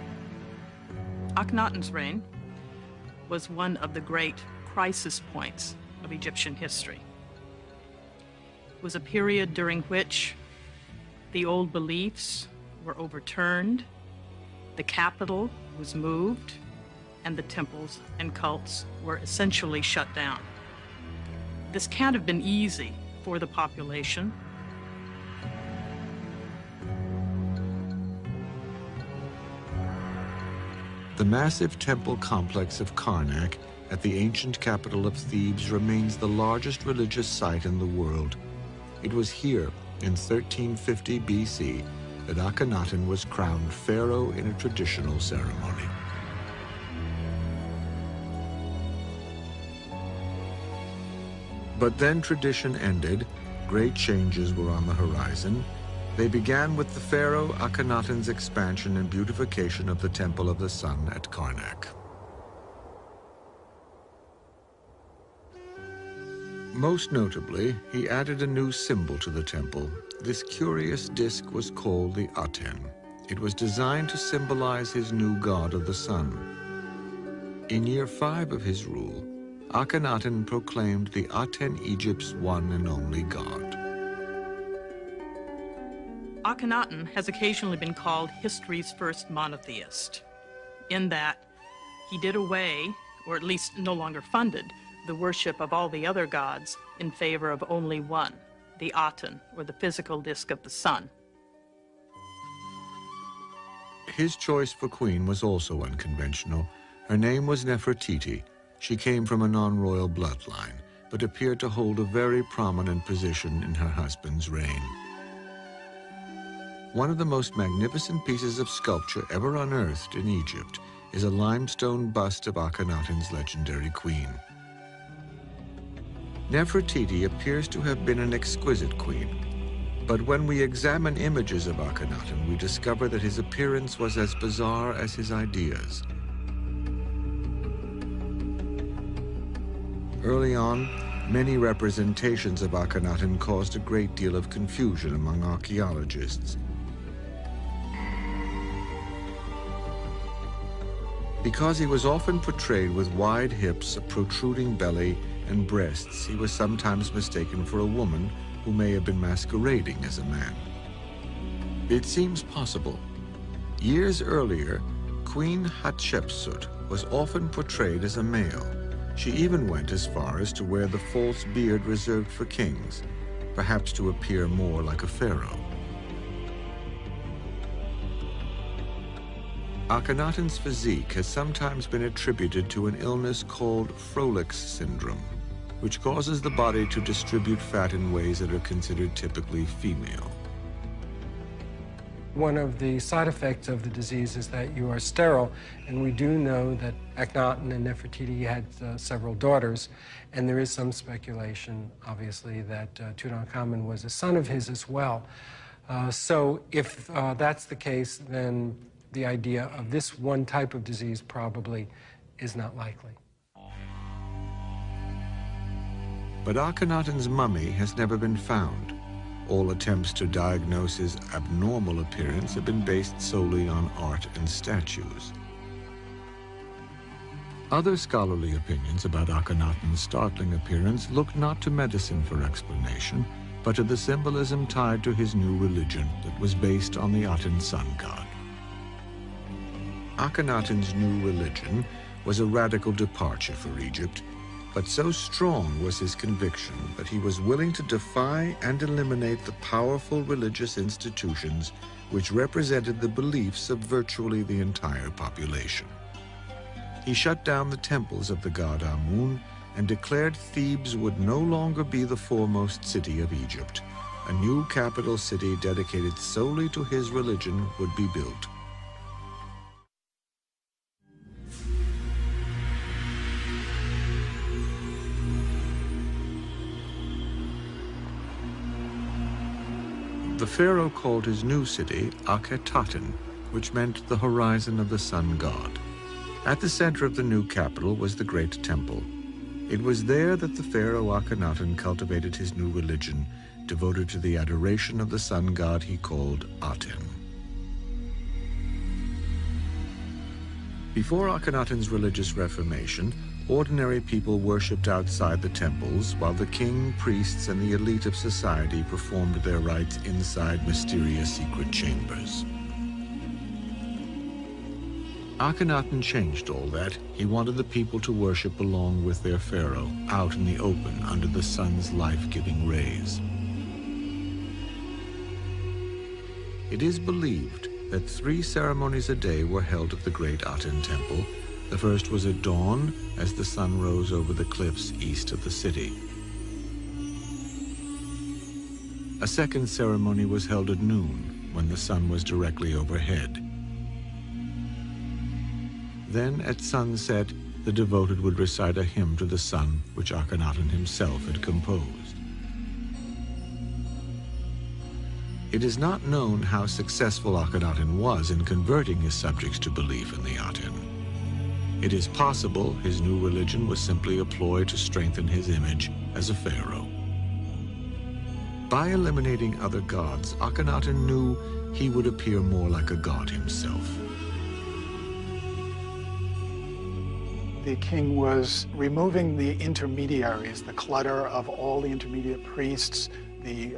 Speaker 4: Akhenaten's reign was one of the great crisis points of Egyptian history. It was a period during which the old beliefs were overturned, the capital was moved, and the temples and cults were essentially shut down. This can't have been easy for the population.
Speaker 1: The massive temple complex of Karnak at the ancient capital of Thebes remains the largest religious site in the world. It was here, in 1350 BC, that Akhenaten was crowned pharaoh in a traditional ceremony. But then tradition ended. Great changes were on the horizon. They began with the pharaoh Akhenaten's expansion and beautification of the Temple of the Sun at Karnak. Most notably, he added a new symbol to the temple. This curious disk was called the Aten. It was designed to symbolize his new god of the sun. In year 5 of his rule, Akhenaten proclaimed the Aten Egypt's one and only god.
Speaker 4: Akhenaten has occasionally been called history's first monotheist, in that he did away, or at least no longer funded, the worship of all the other gods in favor of only one, the Aten, or the physical disk of the sun.
Speaker 1: His choice for queen was also unconventional. Her name was Nefertiti. She came from a non-royal bloodline, but appeared to hold a very prominent position in her husband's reign. One of the most magnificent pieces of sculpture ever unearthed in Egypt is a limestone bust of Akhenaten's legendary queen. Nefertiti appears to have been an exquisite queen, but when we examine images of Akhenaten, we discover that his appearance was as bizarre as his ideas. Early on, many representations of Akhenaten caused a great deal of confusion among archaeologists. Because he was often portrayed with wide hips, a protruding belly, and breasts, he was sometimes mistaken for a woman who may have been masquerading as a man. It seems possible. Years earlier, Queen Hatshepsut was often portrayed as a male. She even went as far as to wear the false beard reserved for kings, perhaps to appear more like a pharaoh. Akhenaten's physique has sometimes been attributed to an illness called Froelic's syndrome, which causes the body to distribute fat in ways that are considered typically female.
Speaker 8: One of the side effects of the disease is that you are sterile, and we do know that Akhenaten and Nefertiti had several daughters, and there is some speculation, obviously, that Tutankhamun was a son of his as well. So if that's the case, then the idea of this one type of disease probably is not likely.
Speaker 1: But Akhenaten's mummy has never been found. All attempts to diagnose his abnormal appearance have been based solely on art and statues. Other scholarly opinions about Akhenaten's startling appearance look not to medicine for explanation, but to the symbolism tied to his new religion that was based on the Aten sun god. Akhenaten's new religion was a radical departure for Egypt, but so strong was his conviction that he was willing to defy and eliminate the powerful religious institutions which represented the beliefs of virtually the entire population. He shut down the temples of the god Amun and declared Thebes would no longer be the foremost city of Egypt. A new capital city dedicated solely to his religion would be built. The pharaoh called his new city Akhetaten, which meant the horizon of the sun god. At the center of the new capital was the great temple. It was there that the pharaoh Akhenaten cultivated his new religion, devoted to the adoration of the sun god he called Aten. Before Akhenaten's religious reformation, ordinary people worshipped outside the temples, while the king, priests, and the elite of society performed their rites inside mysterious secret chambers. Akhenaten changed all that. He wanted the people to worship along with their pharaoh, out in the open under the sun's life-giving rays. It is believed that 3 ceremonies a day were held at the great Aten temple. The first was at dawn, as the sun rose over the cliffs east of the city. A second ceremony was held at noon, when the sun was directly overhead. Then, at sunset, the devoted would recite a hymn to the sun, which Akhenaten himself had composed. It is not known how successful Akhenaten was in converting his subjects to belief in the Aten. It is possible his new religion was simply a ploy to strengthen his image as a pharaoh. By eliminating other gods, Akhenaten knew he would appear more like a god himself.
Speaker 13: The king was removing the intermediaries, the clutter of all the intermediate priests, the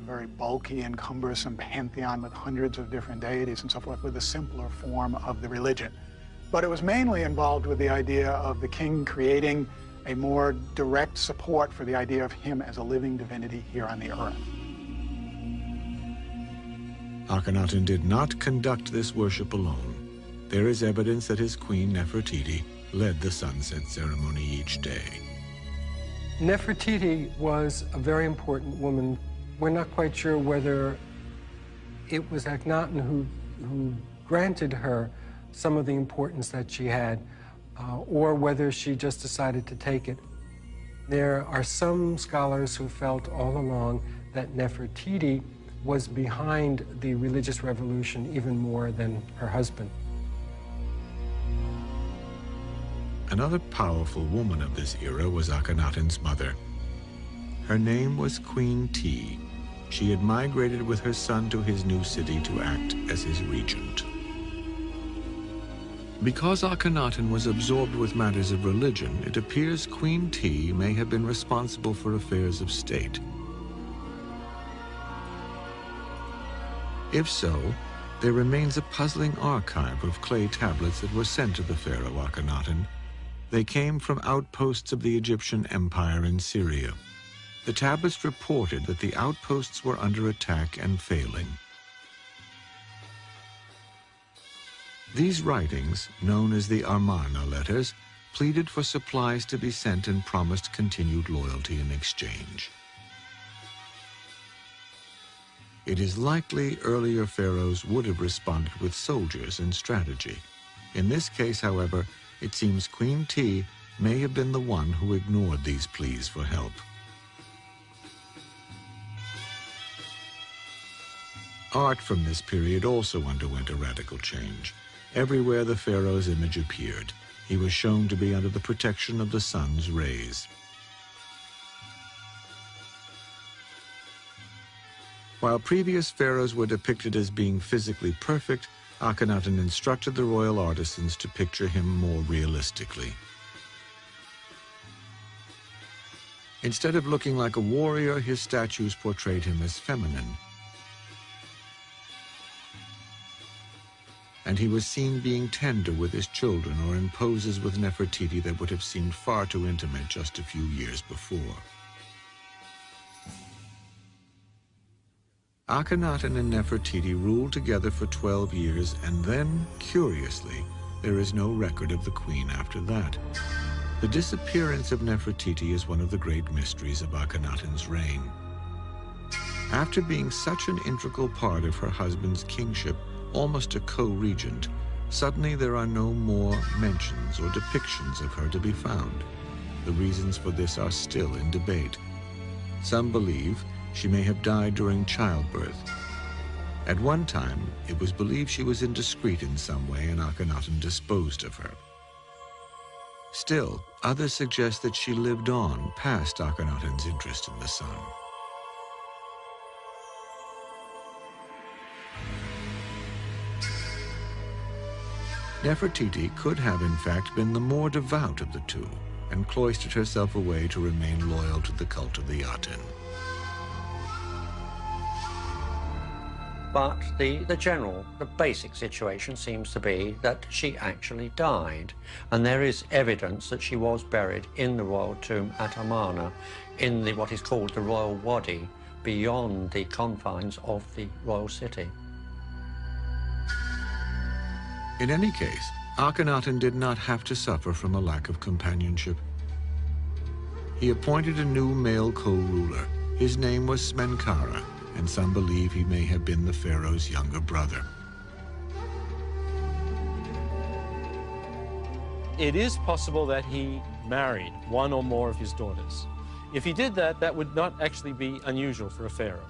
Speaker 13: very bulky and cumbersome pantheon with hundreds of different deities and so forth, with a simpler form of the religion. But it was mainly involved with the idea of the king creating a more direct support for the idea of him as a living divinity here on the earth.
Speaker 1: Akhenaten did not conduct this worship alone. There is evidence that his queen Nefertiti led the sunset ceremony each day.
Speaker 8: Nefertiti was a very important woman. We're not quite sure whether it was Akhenaten who granted her some of the importance that she had, or whether she just decided to take it. There are some scholars who felt all along that Nefertiti was behind the religious revolution even more than her husband.
Speaker 1: Another powerful woman of this era was Akhenaten's mother. Her name was Queen T. She had migrated with her son to his new city to act as his regent. Because Akhenaten was absorbed with matters of religion, it appears Queen T may have been responsible for affairs of state. If so, there remains a puzzling archive of clay tablets that were sent to the pharaoh Akhenaten. They came from outposts of the Egyptian Empire in Syria. The tablets reported that the outposts were under attack and failing. These writings, known as the Amarna letters, pleaded for supplies to be sent and promised continued loyalty in exchange. It is likely earlier pharaohs would have responded with soldiers and strategy. In this case, however, it seems Queen T may have been the one who ignored these pleas for help. Art from this period also underwent a radical change. Everywhere the pharaoh's image appeared. He was shown to be under the protection of the sun's rays. While previous pharaohs were depicted as being physically perfect, Akhenaten instructed the royal artisans to picture him more realistically. Instead of looking like a warrior, his statues portrayed him as feminine. And he was seen being tender with his children or in poses with Nefertiti that would have seemed far too intimate just a few years before. Akhenaten and Nefertiti ruled together for 12 years, and then, curiously, there is no record of the queen after that. The disappearance of Nefertiti is one of the great mysteries of Akhenaten's reign. After being such an integral part of her husband's kingship, almost a co-regent, suddenly there are no more mentions or depictions of her to be found. The reasons for this are still in debate. Some believe she may have died during childbirth. At one time, it was believed she was indiscreet in some way and Akhenaten disposed of her. Still, others suggest that she lived on past Akhenaten's interest in the sun. Nefertiti could have, in fact, been the more devout of the two and cloistered herself away to remain loyal to the cult of the Aten.
Speaker 6: But the basic situation seems to be that she actually died. And there is evidence that she was buried in the royal tomb at Amarna, in what is called the royal wadi, beyond the confines of the royal city.
Speaker 1: In any case, Akhenaten did not have to suffer from a lack of companionship. He appointed a new male co-ruler. His name was Smenkhara, and some believe he may have been the pharaoh's younger brother.
Speaker 7: It is possible that he married one or more of his daughters. If he did that, that would not actually be unusual for a pharaoh.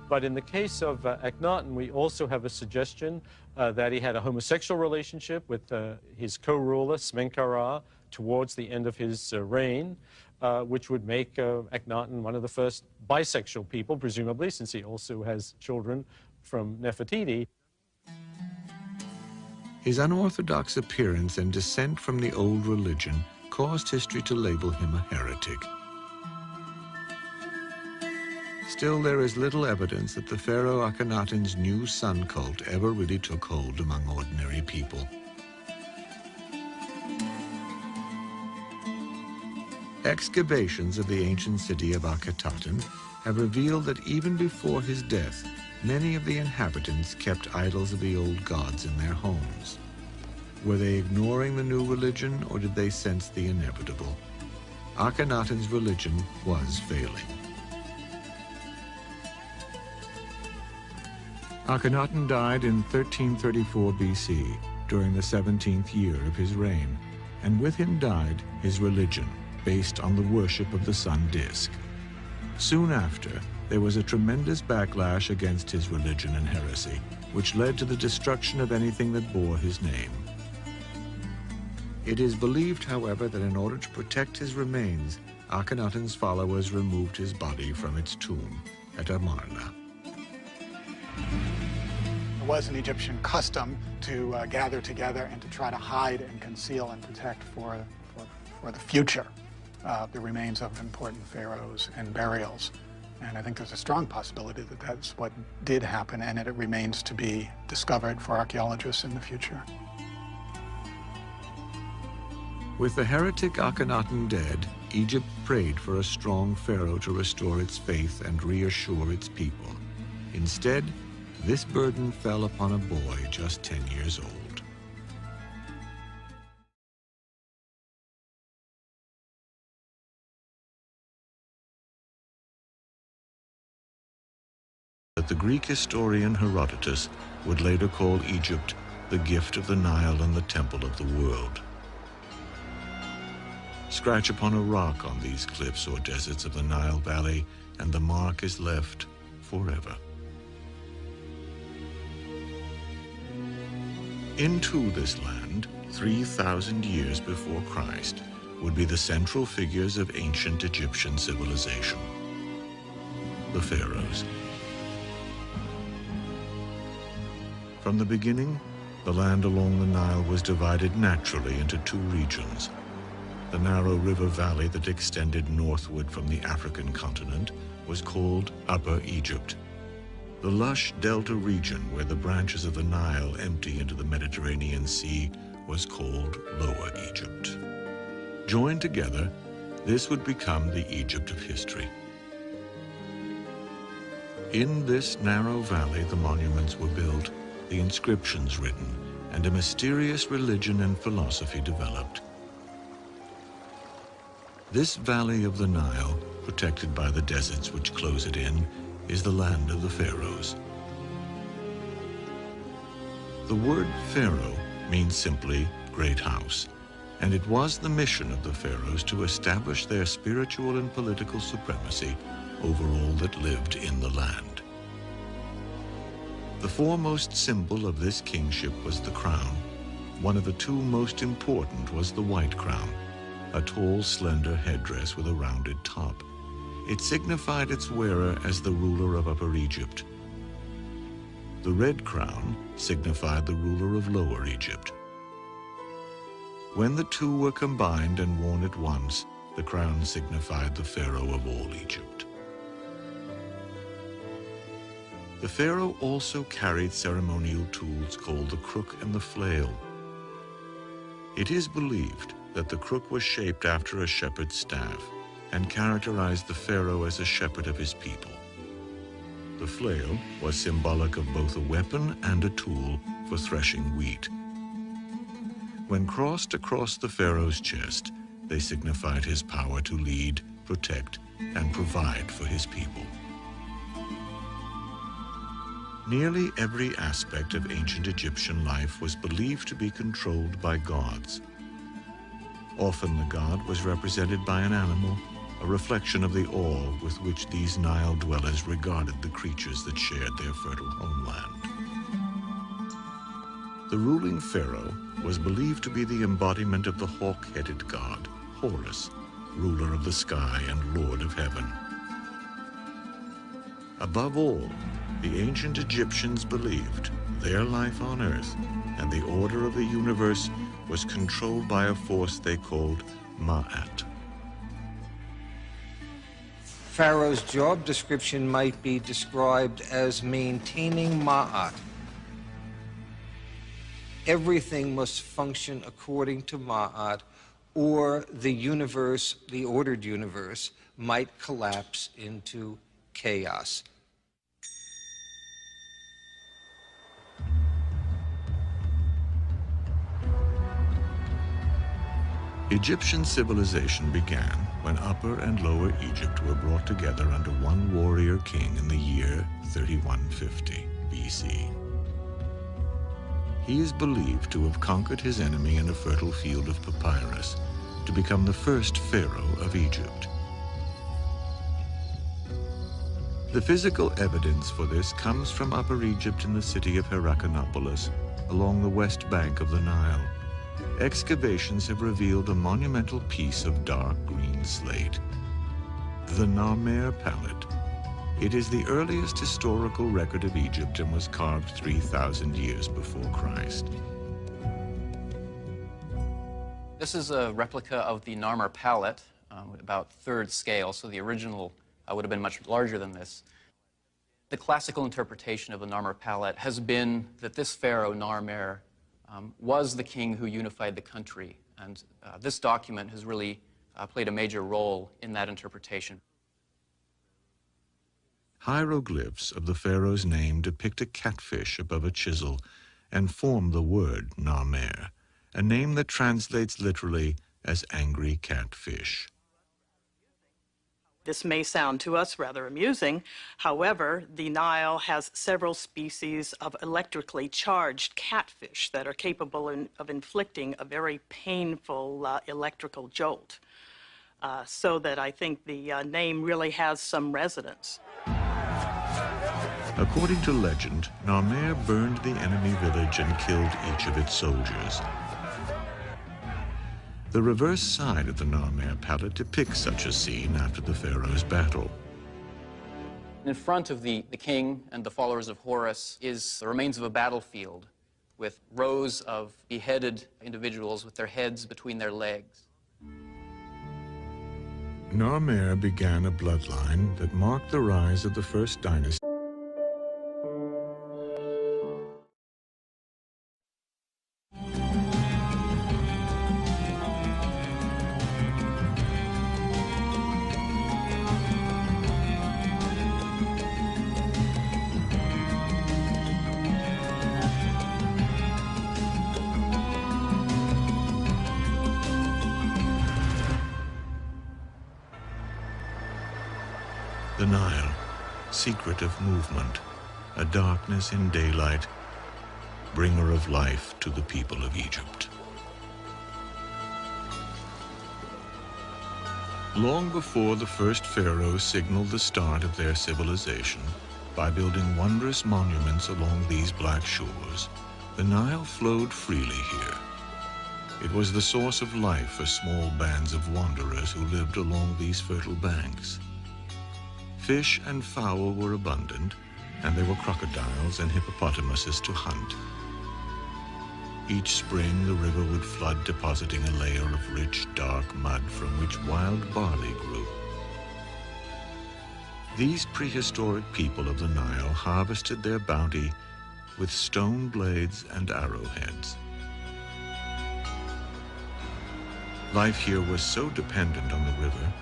Speaker 7: But in the case of Akhenaten, we also have a suggestion that he had a homosexual relationship with his co-ruler, Smenkhara, towards the end of his reign, which would make Akhenaten one of the first bisexual people, presumably, since he also has children from Nefertiti.
Speaker 1: His unorthodox appearance and descent from the old religion caused history to label him a heretic. Still, there is little evidence that the pharaoh Akhenaten's new sun cult ever really took hold among ordinary people. Excavations of the ancient city of Akhetaten have revealed that even before his death, many of the inhabitants kept idols of the old gods in their homes. Were they ignoring the new religion, or did they sense the inevitable? Akhenaten's religion was failing. Akhenaten died in 1334 BC, during the 17th year of his reign, and with him died his religion, based on the worship of the sun disk. Soon after, there was a tremendous backlash against his religion and heresy, which led to the destruction of anything that bore his name. It is believed, however, that in order to protect his remains, Akhenaten's followers removed his body from its tomb at Amarna.
Speaker 13: It was an Egyptian custom to gather together and to try to hide and conceal and protect for the future the remains of important pharaohs and burials. And I think there's a strong possibility that that's what did happen, and it remains to be discovered for archaeologists in the future.
Speaker 1: With the heretic Akhenaten dead, Egypt prayed for a strong pharaoh to restore its faith and reassure its people. Instead, this burden fell upon a boy just 10 years old. That the Greek historian Herodotus would later call Egypt the gift of the Nile and the temple of the world. Scratch upon a rock on these cliffs or deserts of the Nile Valley, and the mark is left forever. Into this land, 3,000 years before Christ, would be the central figures of ancient Egyptian civilization, the pharaohs. From the beginning, the land along the Nile was divided naturally into two regions. The narrow river valley that extended northward from the African continent was called Upper Egypt. The lush delta region where the branches of the Nile empty into the Mediterranean Sea was called Lower Egypt. Joined together, this would become the Egypt of history. In this narrow valley, the monuments were built, the inscriptions written, and a mysterious religion and philosophy developed. This valley of the Nile, protected by the deserts which close it in, is the land of the pharaohs. The word pharaoh means simply great house, and it was the mission of the pharaohs to establish their spiritual and political supremacy over all that lived in the land. The foremost symbol of this kingship was the crown. One of the two most important was the white crown, a tall, slender headdress with a rounded top. It signified its wearer as the ruler of Upper Egypt. The red crown signified the ruler of Lower Egypt. When the two were combined and worn at once, the crown signified the pharaoh of all Egypt. The pharaoh also carried ceremonial tools called the crook and the flail. It is believed that the crook was shaped after a shepherd's staff and characterized the pharaoh as a shepherd of his people. The flail was symbolic of both a weapon and a tool for threshing wheat. When crossed across the pharaoh's chest, they signified his power to lead, protect, and provide for his people. Nearly every aspect of ancient Egyptian life was believed to be controlled by gods. Often the god was represented by an animal, a reflection of the awe with which these Nile dwellers regarded the creatures that shared their fertile homeland. The ruling pharaoh was believed to be the embodiment of the hawk-headed god, Horus, ruler of the sky and lord of heaven. Above all, the ancient Egyptians believed their life on earth and the order of the universe was controlled by a force they called Ma'at.
Speaker 2: Pharaoh's job description might be described as maintaining Ma'at. Everything must function according to Ma'at, or the universe, the ordered universe, might collapse into chaos.
Speaker 1: Egyptian civilization began when Upper and Lower Egypt were brought together under one warrior king in the year 3150 BC. He is believed to have conquered his enemy in a fertile field of papyrus to become the first pharaoh of Egypt. The physical evidence for this comes from Upper Egypt in the city of Heracleopolis, along the west bank of the Nile. Excavations have revealed a monumental piece of dark green slate, the Narmer palette. It is the earliest historical record of Egypt and was carved 3,000 years before Christ.
Speaker 3: This is a replica of the Narmer palette, about third scale, so the original would have been much larger than this. The classical interpretation of the Narmer palette has been that this pharaoh, Narmer, was the king who unified the country, and this document has really played a major role in that interpretation.
Speaker 1: Hieroglyphs of the pharaoh's name depict a catfish above a chisel and form the word Narmer, a name that translates literally as angry catfish.
Speaker 4: This may sound to us rather amusing. However, the Nile has several species of electrically charged catfish that are capable of inflicting a very painful electrical jolt. So that I think the name really has some resonance.
Speaker 1: According to legend, Narmer burned the enemy village and killed each of its soldiers. The reverse side of the Narmer palette depicts such a scene after the pharaoh's battle.
Speaker 3: In front of the king and the followers of Horus is the remains of a battlefield with rows of beheaded individuals with their heads between their legs.
Speaker 1: Narmer began a bloodline that marked the rise of the first dynasty. The Nile, secret of movement, a darkness in daylight, bringer of life to the people of Egypt. Long before the first pharaohs signaled the start of their civilization by building wondrous monuments along these black shores, the Nile flowed freely here. It was the source of life for small bands of wanderers who lived along these fertile banks. Fish and fowl were abundant, and there were crocodiles and hippopotamuses to hunt. Each spring, the river would flood, depositing a layer of rich, dark mud from which wild barley grew. These prehistoric people of the Nile harvested their bounty with stone blades and arrowheads. Life here was so dependent on the river